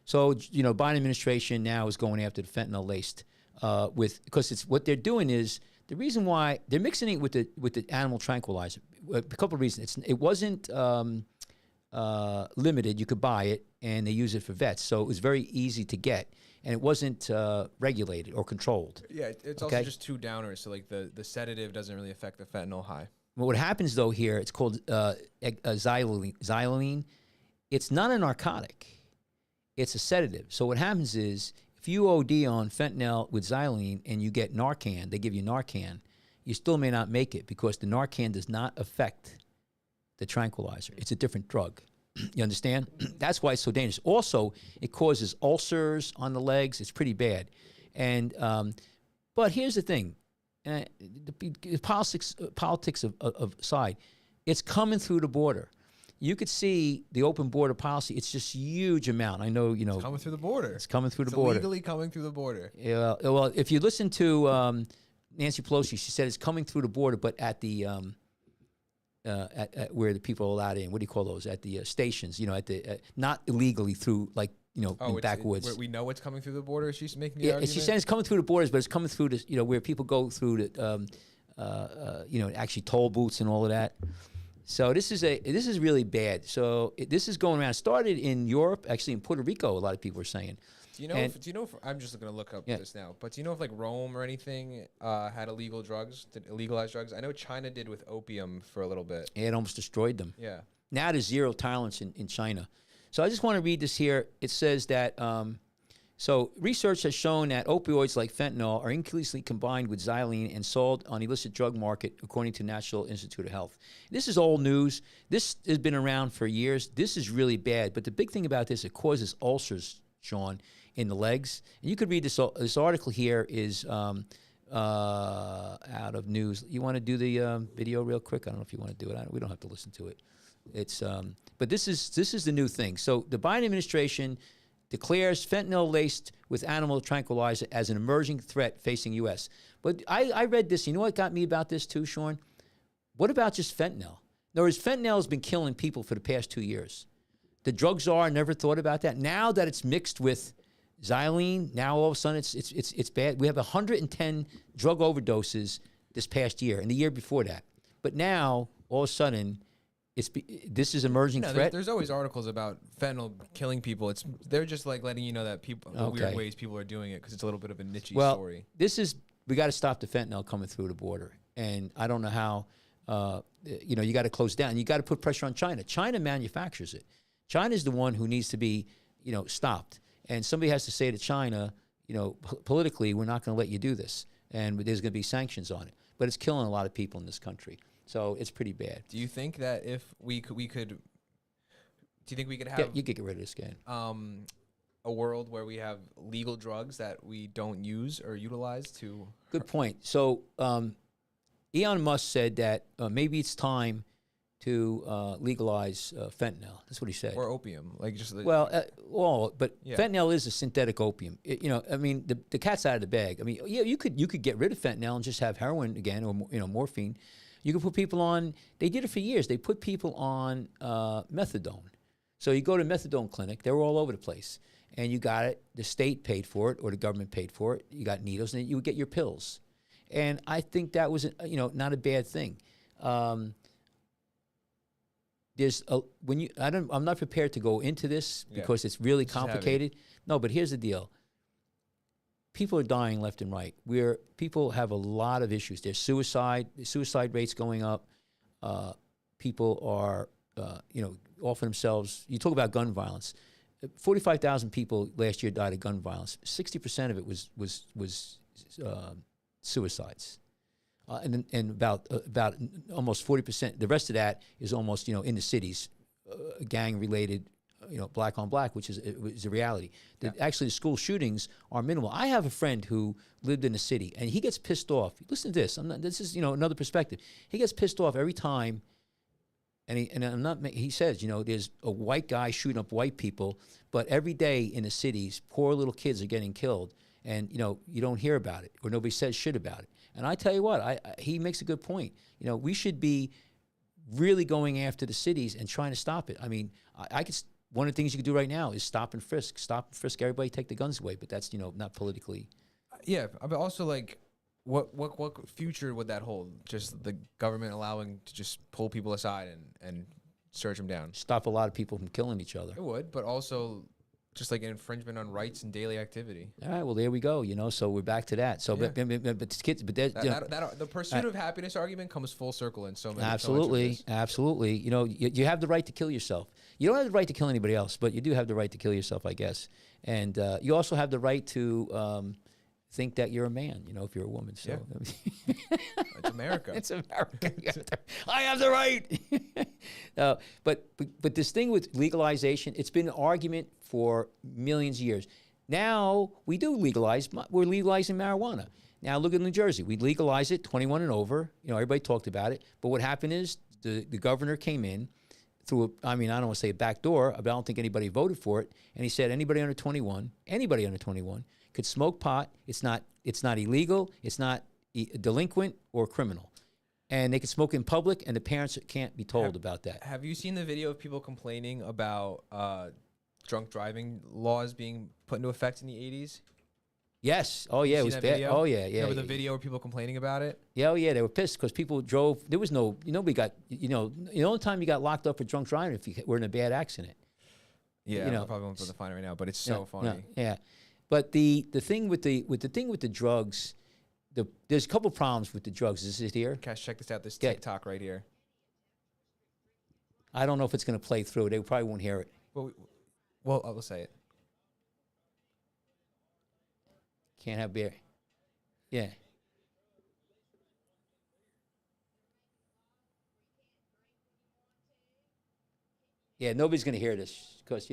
So Biden administration now is going after the fentanyl laced because it's what they're doing is the reason why they're mixing it with the animal tranquilizer. A couple of reasons. It wasn't limited. You could buy it, and they use it for vets. So it was very easy to get. And it wasn't regulated or controlled. Yeah, it's also just two downers. So like the sedative doesn't really affect the fentanyl high. Well, what happens though here? It's called xylazine. It's not a narcotic. It's a sedative. So what happens is if you OD on fentanyl with xylazine and you get Narcan, they give you Narcan, you still may not make it because the Narcan does not affect the tranquilizer. It's a different drug. You understand? That's why it's so dangerous. Also, it causes ulcers on the legs. It's pretty bad. And but here's the thing: the politics of side, it's coming through the border. You could see the open border policy. It's just huge amount. I know. It's coming through the border. It's coming through the It's border. illegally coming through the border. Yeah. Well, if you listen to Nancy Pelosi, she said it's coming through the border, but at the at where the people are allowed in. What do you call those? At the stations, at the not illegally through in backwoods. We know it's coming through the border. She's making the Yeah, argument. she's saying it's coming through the borders, but it's coming through the where people go through the actually toll booths and all of that. So this is really bad. So this is going around. It started in Europe, actually in Puerto Rico. A lot of people are saying. Do you know? If I'm just going to look up this now. But do you know if like Rome or anything had illegal drugs, did illegalize drugs? I know China did with opium for a little bit. It almost destroyed them. Yeah. Now there's zero tolerance in China. So I just want to read this here. It says that so research has shown that opioids like fentanyl are increasingly combined with xylazine and sold on illicit drug market, according to National Institute of Health. This is old news. This has been around for years. This is really bad. But the big thing about this, it causes ulcers, Sean, in the legs. And you could read this. This article here is out of news. You want to do the video real quick? I don't know if you want to do it. We don't have to listen to it. It's but this is the new thing. So the Biden administration declares fentanyl laced with animal tranquilizer as an emerging threat facing U.S. But I read this. You know what got me about this too, Sean? What about just fentanyl? In other words, fentanyl has been killing people for the past 2 years. The drug czar never thought about that. Now that it's mixed with xylazine, now all of a sudden it's bad. We have 110 drug overdoses this past year and the year before that. But now all of a sudden this is emerging threat. There's always articles about fentanyl killing people. They're just like letting you know that the weird ways people are doing it because it's a little bit of a niche story. We got to stop the fentanyl coming through the border, and I don't know how. You got to close down. You got to put pressure on China. China manufactures it. China is the one who needs to be, stopped. And somebody has to say to China, politically, we're not going to let you do this, and there's going to be sanctions on it. But it's killing a lot of people in this country. So it's pretty bad. Do you think that if we could do you think we could have? Yeah, you could get rid of this guy. A world where we have legal drugs that we don't use or utilize to. Good point. So Elon Musk said that maybe it's time to legalize fentanyl. That's what he said. Or opium, like just. But fentanyl is a synthetic opium. The cat's out of the bag. I mean, yeah, you could get rid of fentanyl and just have heroin again, or morphine. You can put people on. They did it for years. They put people on methadone. So you go to a methadone clinic. They're all over the place, and you got it. The state paid for it, or the government paid for it. You got needles, and you would get your pills. And I think that was not a bad thing. I'm not prepared to go into this because it's really complicated. No, but here's the deal. People are dying left and right. People have a lot of issues. There's suicide rates going up. People are, offering themselves. You talk about gun violence. 45,000 people last year died of gun violence. 60% of it was suicides, and about almost 40%. The rest of that is almost in the cities, gang related black on black, which is a reality. Actually, the school shootings are minimal. I have a friend who lived in the city, and he gets pissed off. Listen to this. This is another perspective. He gets pissed off every time, he says, there's a white guy shooting up white people, but every day in the cities, poor little kids are getting killed, and you don't hear about it, or nobody says shit about it. And I tell you what, he makes a good point. We should be really going after the cities and trying to stop it. I mean, one of the things you could do right now is stop and frisk everybody, take the guns away. But that's not politically. Yeah, but also like, what future would that hold? Just the government allowing to just pull people aside and search them down. Stop a lot of people from killing each other. It would, but also just like an infringement on rights and daily activity. All right, well there we go. So we're back to that. So, Yeah. but kids, but The pursuit of happiness argument comes full circle in so many. Absolutely, absolutely. You have the right to kill yourself. You don't have the right to kill anybody else, but you do have the right to kill yourself, I guess. And you also have the right to think that you're a man, if you're a woman. So Yeah. It's America. It's America. I have the right. But this thing with legalization, it's been an argument for millions of years. Now we do legalize. We're legalizing marijuana. Now look at New Jersey. We legalize it, 21 and over. Everybody talked about it. But what happened is the governor came in through I don't want to say a back door, but I don't think anybody voted for it. And he said anybody under 21 could smoke pot. It's not illegal. It's not delinquent or criminal. And they can smoke in public, and the parents can't be told about that. Have you seen the video of people complaining about drunk driving laws being put into effect in the 80s? Yes. Oh, yeah, it was bad. Video? Oh, yeah. Remember the video where people complaining about it? Yeah, oh, yeah, they were pissed because people drove. There was nobody got, the only time you got locked up for drunk driving if you were in a bad accident. Yeah, I probably won't put the fine right now, but it's so funny. Yeah. But the thing with the drugs, there's a couple problems with the drugs. Is it here? Cash, check this out. This TikTok right here. I don't know if it's going to play through. They probably won't hear it. Well, I'll say it. Can't have beer. Yeah. Yeah, nobody's going to hear this because,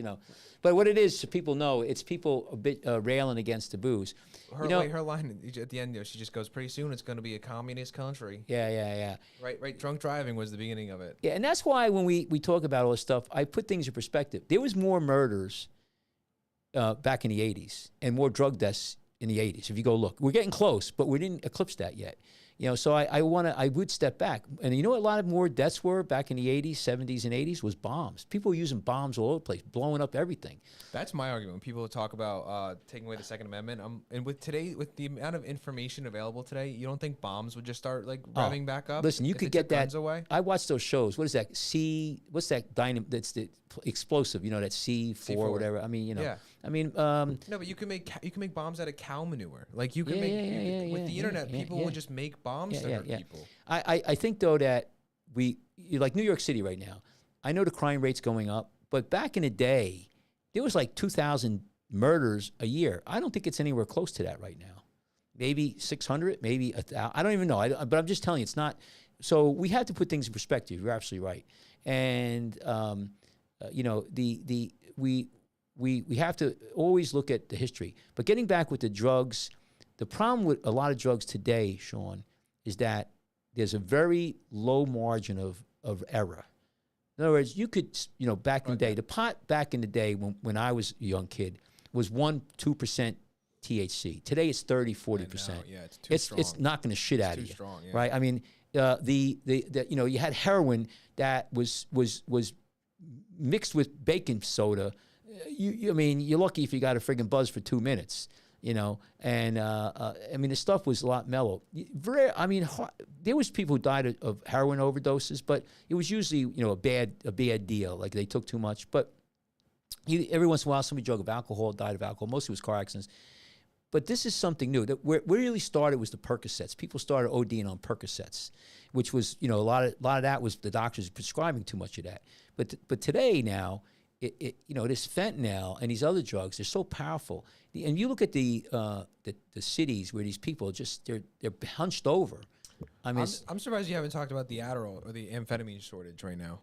But what it is, so people know, it's people a bit railing against the booze. Her line at the end, she just goes, pretty soon it's going to be a communist country. Yeah. Right. Drunk driving was the beginning of it. Yeah, and that's why when we talk about all this stuff, I put things in perspective. There was more murders back in the 80s and more drug deaths in the 80s. If you go look, we're getting close, but we didn't eclipse that yet. So I would step back. And a lot of more deaths were back in the 80s, 70s, and 80s was bombs. People were using bombs all over the place, blowing up everything. That's my argument. When people talk about taking away the Second Amendment, and with the amount of information available today, you don't think bombs would just start revving back up? Listen, you could get that. Away? I watched those shows. What is that? What's that dynamite? That's the explosive. That C4 or whatever. Yeah. No, but you can make bombs out of cow manure. Like you can with the internet, people will just make bombs to hurt people. I think though that like New York City right now. I know the crime rate's going up, but back in the day, there was like 2,000 murders a year. I don't think it's anywhere close to that right now. Maybe 600, maybe 1,000. I don't even know. But I'm just telling you, it's not. So we have to put things in perspective. You're absolutely right. And we have to always look at the history. But getting back with the drugs, the problem with a lot of drugs today, Sean, is that there's a very low margin of error. In other words, you could, back in the day, the pot back in the day when I was a young kid was 1-2% THC. Today it's 30-40%. Yeah, it's too strong. It's knocking the shit out of you, strong, yeah. right? I mean, you had heroin that was mixed with baking soda. You're lucky if you got a friggin' buzz for 2 minutes, and the stuff was a lot mellow. There was people who died of heroin overdoses, but it was usually, a bad deal. Like they took too much, but every once in a while, somebody died of alcohol. Mostly it was car accidents. But this is something new. That where it really started was the Percocets. People started ODing on Percocets, which was, a lot of that was the doctors prescribing too much of that. But today now, this fentanyl and these other drugs, they're so powerful. And you look at the cities where these people they're hunched over. I'm surprised you haven't talked about the Adderall or the amphetamine shortage right now.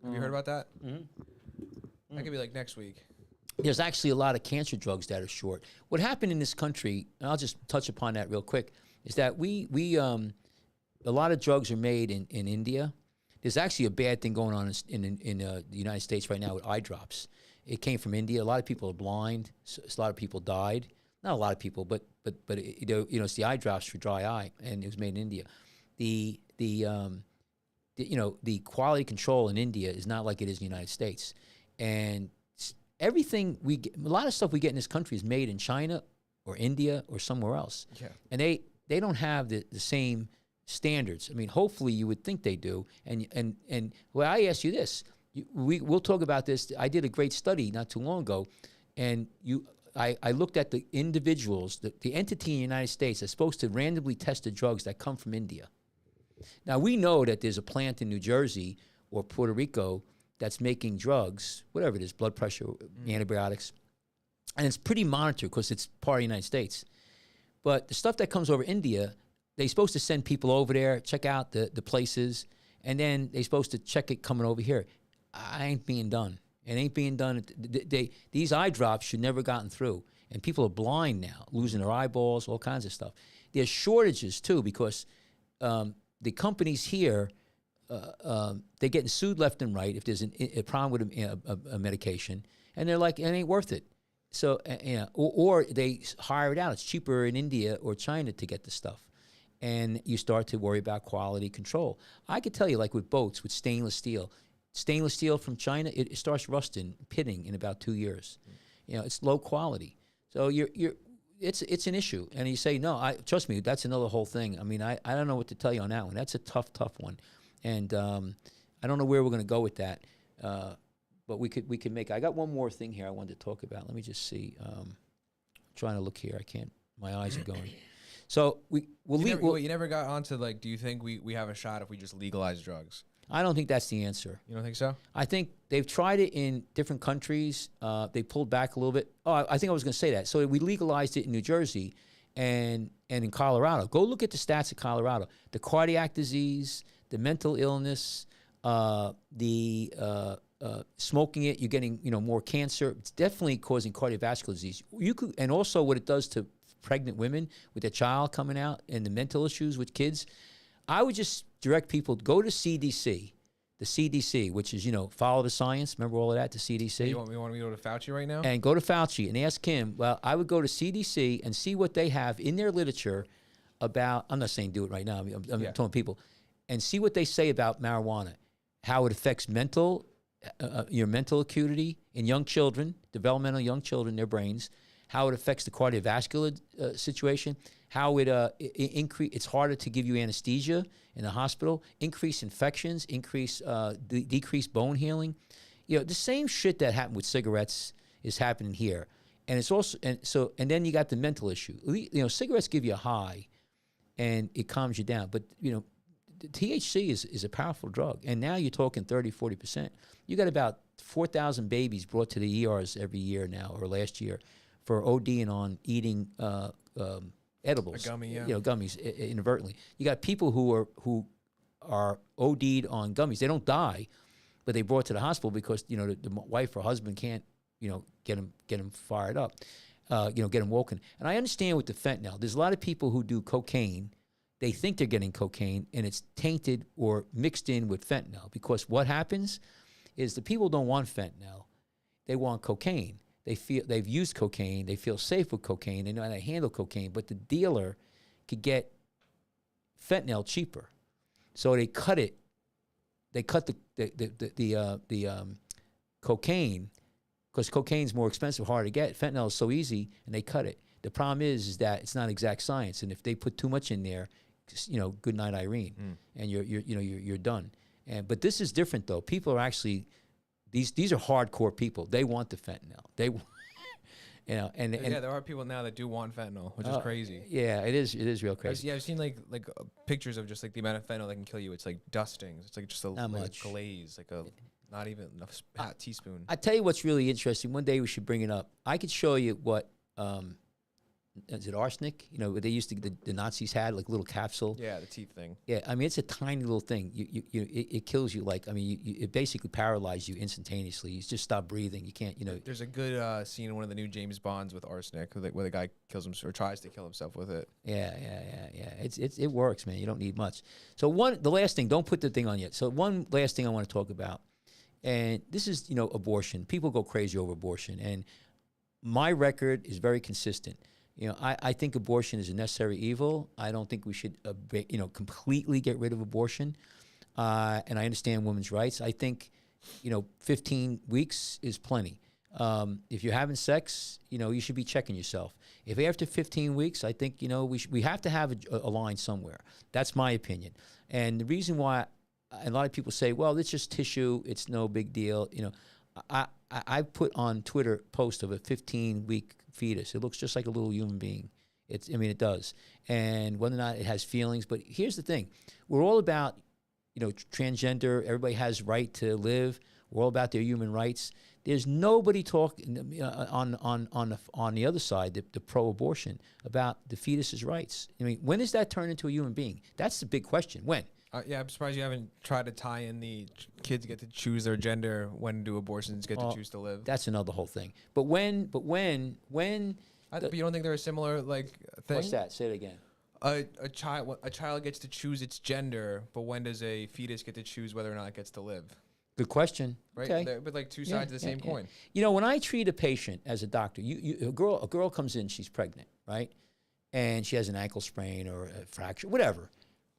Have you heard about that? Mm-hmm. That could be like next week. There's actually a lot of cancer drugs that are short. What happened in this country, and I'll just touch upon that real quick, is that a lot of drugs are made in India. There's actually a bad thing going on in the United States right now with eye drops. It came from India. A lot of people are blind. So a lot of people died. Not a lot of people, but it's the eye drops for dry eye, and it was made in India. The quality control in India is not like it is in the United States, and everything we get, a lot of stuff we get in this country is made in China or India or somewhere else. Yeah. And they don't have the same standards. I mean, hopefully you would think they do. And well, I ask you this. We'll talk about this. I did a great study not too long ago, and I looked at the individuals, the entity in the United States that's supposed to randomly test the drugs that come from India. Now, we know that there's a plant in New Jersey or Puerto Rico that's making drugs, whatever it is, blood pressure, antibiotics, and it's pretty monitored because it's part of the United States. But the stuff that comes over India, they're supposed to send people over there, check out the places, and then they're supposed to check it coming over here. I ain't being done. It ain't being done. These eye drops should never gotten through. And people are blind now, losing their eyeballs, all kinds of stuff. There's shortages, too, because the companies here, they're getting sued left and right if there's a problem with a medication. And they're like, it ain't worth it. So, or they hire it out. It's cheaper in India or China to get the stuff. And you start to worry about quality control. I could tell you, like with boats, with stainless steel from China, it starts rusting, pitting in about 2 years. It's low quality. So it's an issue. And you say, no, trust me, that's another whole thing. I mean, I don't know what to tell you on that one. That's a tough one. And I don't know where we're going to go with that. But we could make. I got one more thing here I wanted to talk about. Let me just see. Trying to look here. I can't. My eyes are going. So you never got onto, like, do you think we have a shot if we just legalize drugs? I don't think that's the answer. You don't think so? I think they've tried it in different countries. They pulled back a little bit. Oh, I think I was going to say that. So we legalized it in New Jersey and in Colorado. Go look at the stats of Colorado. The cardiac disease, the mental illness, smoking it, you're getting more cancer. It's definitely causing cardiovascular disease. And also what it does to pregnant women with their child coming out and the mental issues with kids. I would just direct people to go to CDC, the CDC, which is, follow the science. Remember all of that, the CDC? You want me to go to Fauci right now? And go to Fauci and ask him. Well, I would go to CDC and see what they have in their literature about, I'm not saying do it right now, I'm telling people, and see what they say about marijuana, how it affects your mental acuity in young children, developmental young children, their brains, how it affects the cardiovascular situation, how it's harder to give you anesthesia in the hospital, increase infections, decrease bone healing. The same shit that happened with cigarettes is happening here. And it's also, and then you got the mental issue. Cigarettes give you a high and it calms you down. But, the THC is a powerful drug. And now you're talking 30, 40%. You got about 4,000 babies brought to the ERs every year now, or last year, for ODing on eating edibles, a gummy, gummies inadvertently. You got people who are OD'd on gummies. They don't die, but they brought to the hospital because the wife or husband can't get them fired up, get them woken. And I understand with the fentanyl. There's a lot of people who do cocaine. They think they're getting cocaine, and it's tainted or mixed in with fentanyl. Because what happens is the people don't want fentanyl; they want cocaine. They've used cocaine. They feel safe with cocaine. They know how to handle cocaine. But the dealer could get fentanyl cheaper, so they cut it. They cut the cocaine because cocaine's more expensive, harder to get. Fentanyl is so easy, and they cut it. The problem is that it's not exact science, and if they put too much in there, good night, Irene, and you're done. But this is different though. People are actually. These are hardcore people. They want the fentanyl. They, and there are people now that do want fentanyl, which is crazy. Yeah, it is real crazy. I've seen like pictures of just like the amount of fentanyl that can kill you. It's like dustings. It's like just a glaze, like a not even a teaspoon. I tell you what's really interesting. One day we should bring it up. I could show you what is it arsenic? You know, they used to, the Nazis had like a little capsule. Yeah, the teeth thing. Yeah, I mean, it's a tiny little thing. It kills you. Like, I mean, it basically paralyzes you instantaneously. You just stop breathing. You can't, you know. There's a good scene in one of the new James Bonds with arsenic, where the guy kills himself or tries to kill himself with it. Yeah. It works, man. You don't need much. So the last thing, don't put the thing on yet. So one last thing I want to talk about, and this is, you know, abortion. People go crazy over abortion, and my record is very consistent. You know, I think abortion is a necessary evil. I don't think we should, you know, completely get rid of abortion. And I understand women's rights. I think, you know, 15 weeks is plenty. If you're having sex, you know, you should be checking yourself. If after 15 weeks, I think, you know, we have to have a line somewhere. That's my opinion. And the reason why, a lot of people say, well, it's just tissue. It's no big deal. You know, I put on Twitter a post of a 15-week fetus. It looks just like a little human being. I mean, it does. And whether or not it has feelings. But here's the thing. We're all about, you know, transgender. Everybody has right to live. We're all about their human rights. There's nobody talking on the other side, the pro-abortion, about the fetus's rights. I mean, when does that turn into a human being? That's the big question. When? Yeah, I'm surprised you haven't tried to tie in the kids get to choose their gender. When do abortions get to choose to live? That's another whole thing. But when? But you don't think they're a similar thing? What's that? Say it again. A child gets to choose its gender, but when does a fetus get to choose whether or not it gets to live? Good question. Right, okay. But like two sides of the same coin. You know, when I treat a patient as a doctor, a girl comes in, she's pregnant, right, and she has an ankle sprain or a fracture, whatever.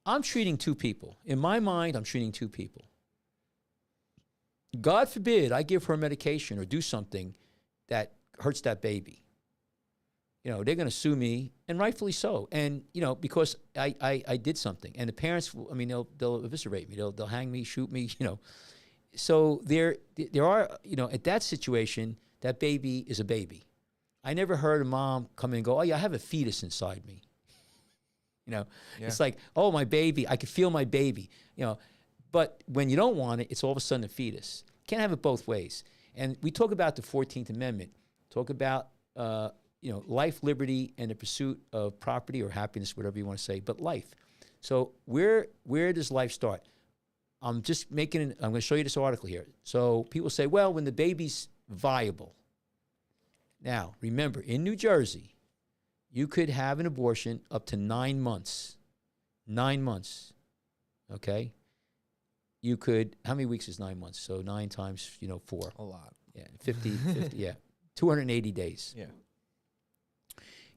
I'm treating two people. In my mind, I'm treating two people. God forbid I give her medication or do something that hurts that baby. You know, they're going to sue me, and rightfully so. And, you know, because I did something. And the parents, I mean, they'll eviscerate me. They'll hang me, shoot me, you know. So there are, you know, at that situation, that baby is a baby. I never heard a mom come in and go, oh, yeah, I have a fetus inside me. You know, It's like, oh, my baby, I can feel my baby, you know. But when you don't want it, it's all of a sudden a fetus. Can't have it both ways. And we talk about the 14th Amendment, talk about, you know, life, liberty, and the pursuit of property or happiness, whatever you want to say, but life. So where does life start? I'm going to show you this article here. So people say, well, when the baby's viable. Now, remember, in New Jersey, you could have an abortion up to 9 months. 9 months, okay? You could, how many weeks is 9 months? So 9 times, you know, 4. A lot. Yeah, 50, yeah, 280 days. Yeah.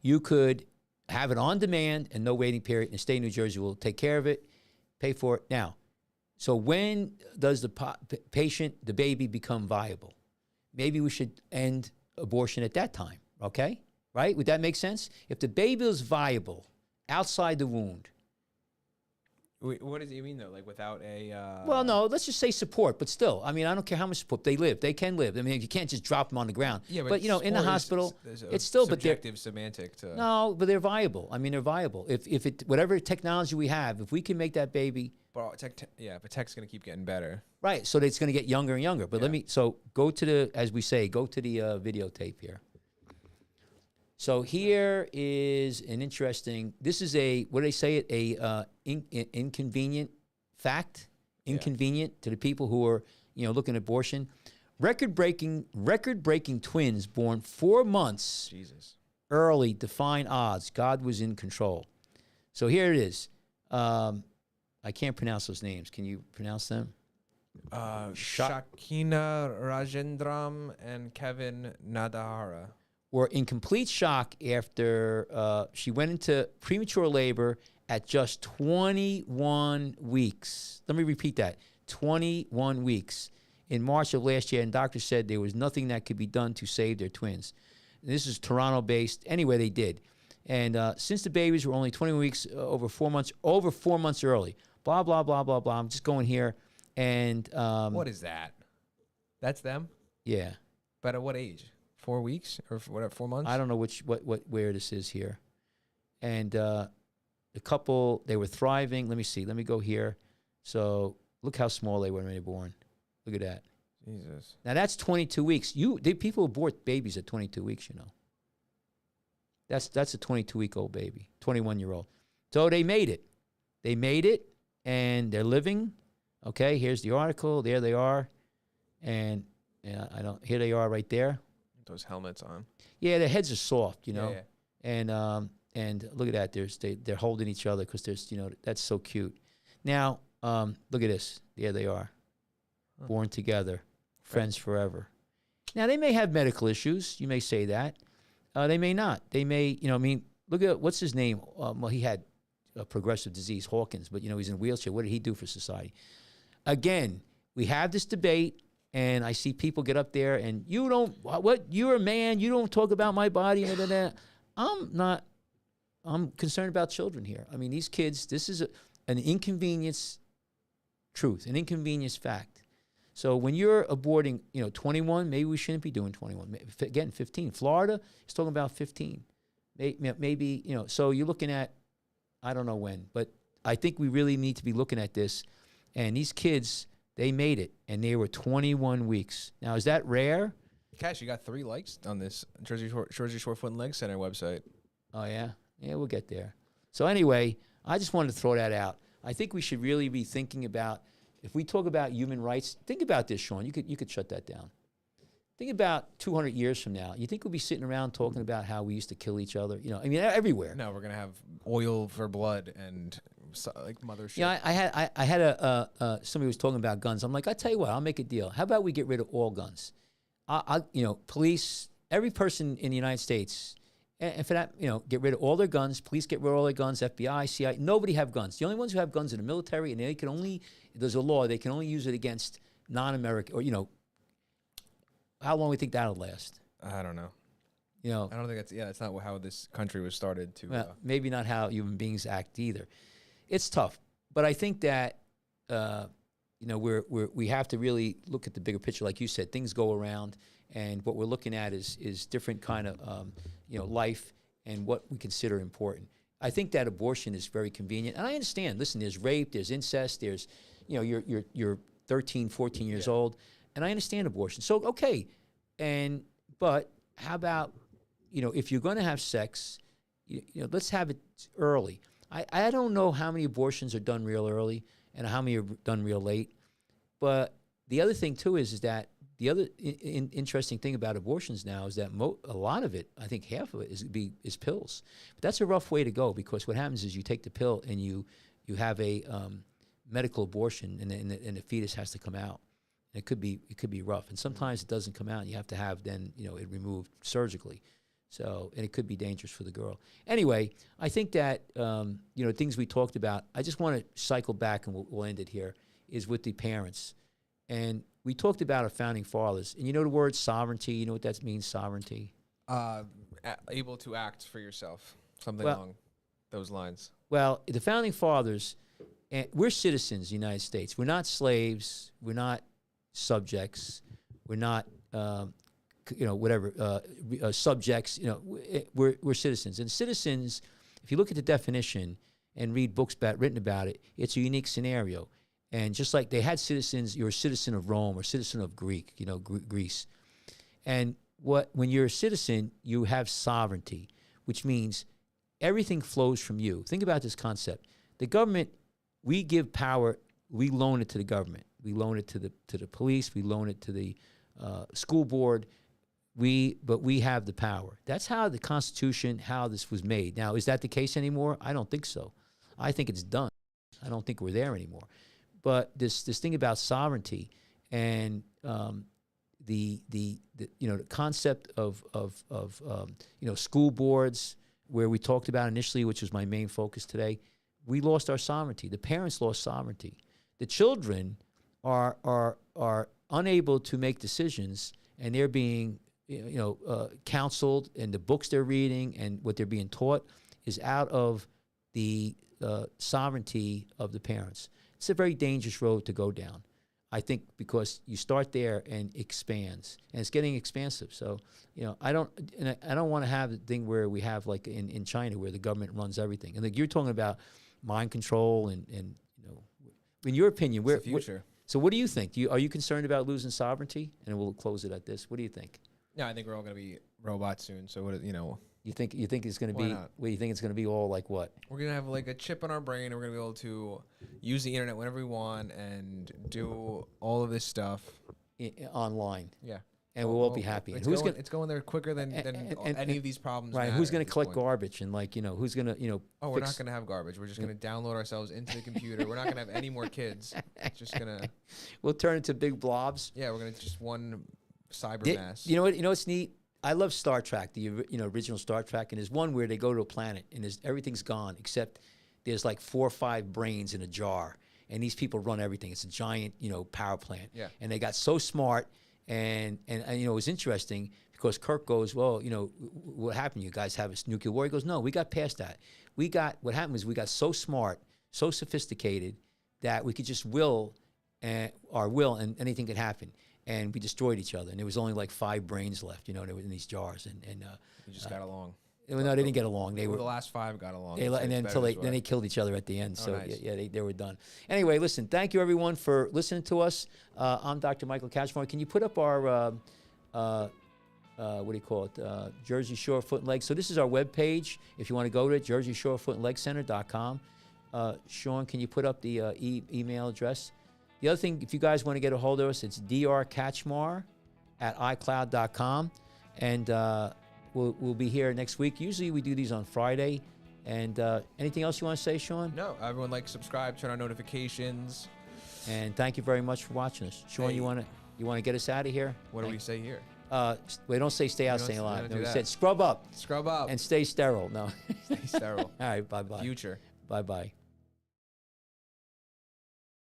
You could have it on demand and no waiting period, and the state of New Jersey will take care of it, pay for it. Now, so when does the patient, the baby, become viable? Maybe we should end abortion at that time, okay? Right? Would that make sense? If the baby is viable outside the wound. Wait, what does it mean, though? Like without a... Well, no, let's just say support, but still. I mean, I don't care how much support. They live. They can live. I mean, you can't just drop them on the ground. Yeah, but you know, in the hospital, it's still... subjective semantic to... No, but they're viable. I mean, they're viable. If whatever technology we have, if we can make that baby... But tech's going to keep getting better. Right, so it's going to get younger and younger. But so go to the, as we say, go to the videotape here. So here is an interesting, this is what do they say, inconvenient fact, inconvenient to the people who are, you know, looking at abortion. Record-breaking twins born 4 months early define odds. God was in control. So here it is. I can't pronounce those names. Can you pronounce them? Shakina Rajendram and Kevin Nadahara were in complete shock after she went into premature labor at just 21 weeks. Let me repeat that, 21 weeks. In March of last year, and doctors said there was nothing that could be done to save their twins. And this is Toronto-based. Anyway, they did. And since the babies were only 20 weeks, over 4 months early, blah, blah, blah, blah, blah. I'm just going here. And what is that? That's them? Yeah. But at what age? 4 weeks or whatever, 4 months? I don't know where this is here. And the couple, they were thriving. Let me see. Let me go here. So look how small they were when they were born. Look at that. Jesus. Now that's 22 weeks. People abort babies at 22 weeks, you know. That's a 22-week-old baby, 21-year-old. So they made it. They made it, and they're living. Okay, here's the article. There they are, and here they are right there. Those helmets on. Yeah, their heads are soft, you know. Yeah. And look at that. They're holding each other because that's so cute. Now, look at this. There they are, born together, friends forever. Now they may have medical issues. You may say that. They may not. They may, look at what's his name. Well, he had a progressive disease, Hawkins, but he's in a wheelchair. What did he do for society? Again, we have this debate. And I see people get up there and you're a man, you don't talk about my body. I'm concerned about children here. I mean, these kids, this is an inconvenience truth, an inconvenience fact. So when you're aborting, 21, maybe we shouldn't be doing 21. Again, 15. Florida is talking about 15. Maybe, so you're looking at, I don't know when, but I think we really need to be looking at this. And these kids, they made it, and they were 21 weeks. Now, is that rare? Cash, you got 3 likes on this Jersey Shore Foot and Leg Center website. Oh, yeah? Yeah, we'll get there. So anyway, I just wanted to throw that out. I think we should really be thinking about, if we talk about human rights, think about this, Sean. You could shut that down. Think about 200 years from now. You think we'll be sitting around talking about how we used to kill each other? Everywhere. No, we're going to have oil for blood and like mother shit. Yeah, I had somebody was talking about guns. I'm like, I tell you what, I'll make a deal. How about we get rid of all guns? Police, every person in the United States, and for that, get rid of all their guns. Police get rid of all their guns. FBI, CIA, nobody have guns. The only ones who have guns are the military, and there's a law, they can only use it against non-American, or how long do we think that'll last? I don't know. I don't think that's not how this country was started to. Well, maybe not how human beings act either. It's tough, but I think that we have to really look at the bigger picture. Like you said, things go around, and what we're looking at is different kind of life and what we consider important. I think that abortion is very convenient, and I understand. Listen, there's rape, there's incest, there's you're 13, 14 years old, and I understand abortion. So okay, but how about if you're going to have sex, let's have it early. I don't know how many abortions are done real early and how many are done real late. But the other thing, too, is that the other interesting thing about abortions now is that a lot of it, I think half of it, is pills. But that's a rough way to go, because what happens is you take the pill and you have a medical abortion, and the fetus has to come out. And it could be rough. And sometimes it doesn't come out, and you have to have then it removed surgically. So, and it could be dangerous for the girl. Anyway, I think that, things we talked about, I just want to cycle back, and we'll end it here, is with the parents. And we talked about our founding fathers. And the word sovereignty, you know what that means, sovereignty? Able to act for yourself, something along those lines. Well, the founding fathers, we're citizens of the United States. We're not slaves. We're not subjects. We're not... subjects, we're citizens. And citizens, if you look at the definition and read books written about it, it's a unique scenario. And just like they had citizens, you're a citizen of Rome or citizen of Greece. And when you're a citizen, you have sovereignty, which means everything flows from you. Think about this concept. The government, we give power, we loan it to the government. We loan it to the police, we loan it to the school board, but we have the power. That's how the Constitution, how this was made. Now, is that the case anymore? I don't think so. I think it's done. I don't think we're there anymore. But this thing about sovereignty and the concept of school boards, where we talked about initially, which was my main focus today, we lost our sovereignty. The parents lost sovereignty. The children are unable to make decisions, and they're being counseled, and the books they're reading and what they're being taught is out of the sovereignty of the parents. It's a very dangerous road to go down, I think, because you start there and it expands, and it's getting expansive. So, I don't want to have the thing where we have like in China, where the government runs everything. And like you're talking about mind control and in your opinion, It's the future. So what do you think? Are you concerned about losing sovereignty? And we'll close it at this. What do you think? Yeah, I think we're all going to be robots soon. So You think it's going to Why be? not? Well, you think it's going to be all like what? We're gonna have like a chip on our brain, and we're gonna be able to use the internet whenever we want and do all of this stuff. Online, Yeah. and we'll all be happy. And who's going? It's going there quicker than any of these problems. Right? matter Who's at going to this collect point. garbage and like who's going to Oh, we're fix- not gonna have garbage. We're just gonna download ourselves into the computer. We're not gonna have any more kids. It's just gonna. We'll turn into big blobs. Yeah, we're gonna just one cyber Di- mass. You know what? You know what's neat? I love Star Trek, the original Star Trek, and there's one where they go to a planet and everything's gone except there's like 4 or 5 brains in a jar, and these people run everything. It's a giant power plant. Yeah. And they got so smart, and it was interesting because Kirk goes, well, what happened? You guys have a nuclear war? He goes, no, we got past that. What happened was we got so smart, so sophisticated that we could just will, and anything could happen. And we destroyed each other, and there was only like 5 brains left, they were in these jars, and We just got along. no, they didn't get along. They Well, were, the last 5 got along. and then It's better this way. they killed each other at the end. So nice. yeah, they were done. Anyway, listen, thank you everyone for listening to us. I'm Dr. Michael Kachmar. Can you put up our what do you call it? Jersey Shore Foot and Leg. So this is our webpage. If you want to go to it, JerseyShoreFootandLegCenter.com. Sean, can you put up the email address? The other thing, if you guys want to get a hold of us, it's drkachmar@icloud.com. And we'll be here next week. Usually we do these on Friday. And anything else you want to say, Sean? No, everyone subscribe, turn on notifications. And thank you very much for watching us. Sean, Hey. you want to get us out of here? What do we say here? We don't say stay out, don't stay s- we alive. don't No, do we that. said scrub up Scrub up. and stay sterile. No. Stay sterile. All right, bye-bye. Future. Bye-bye.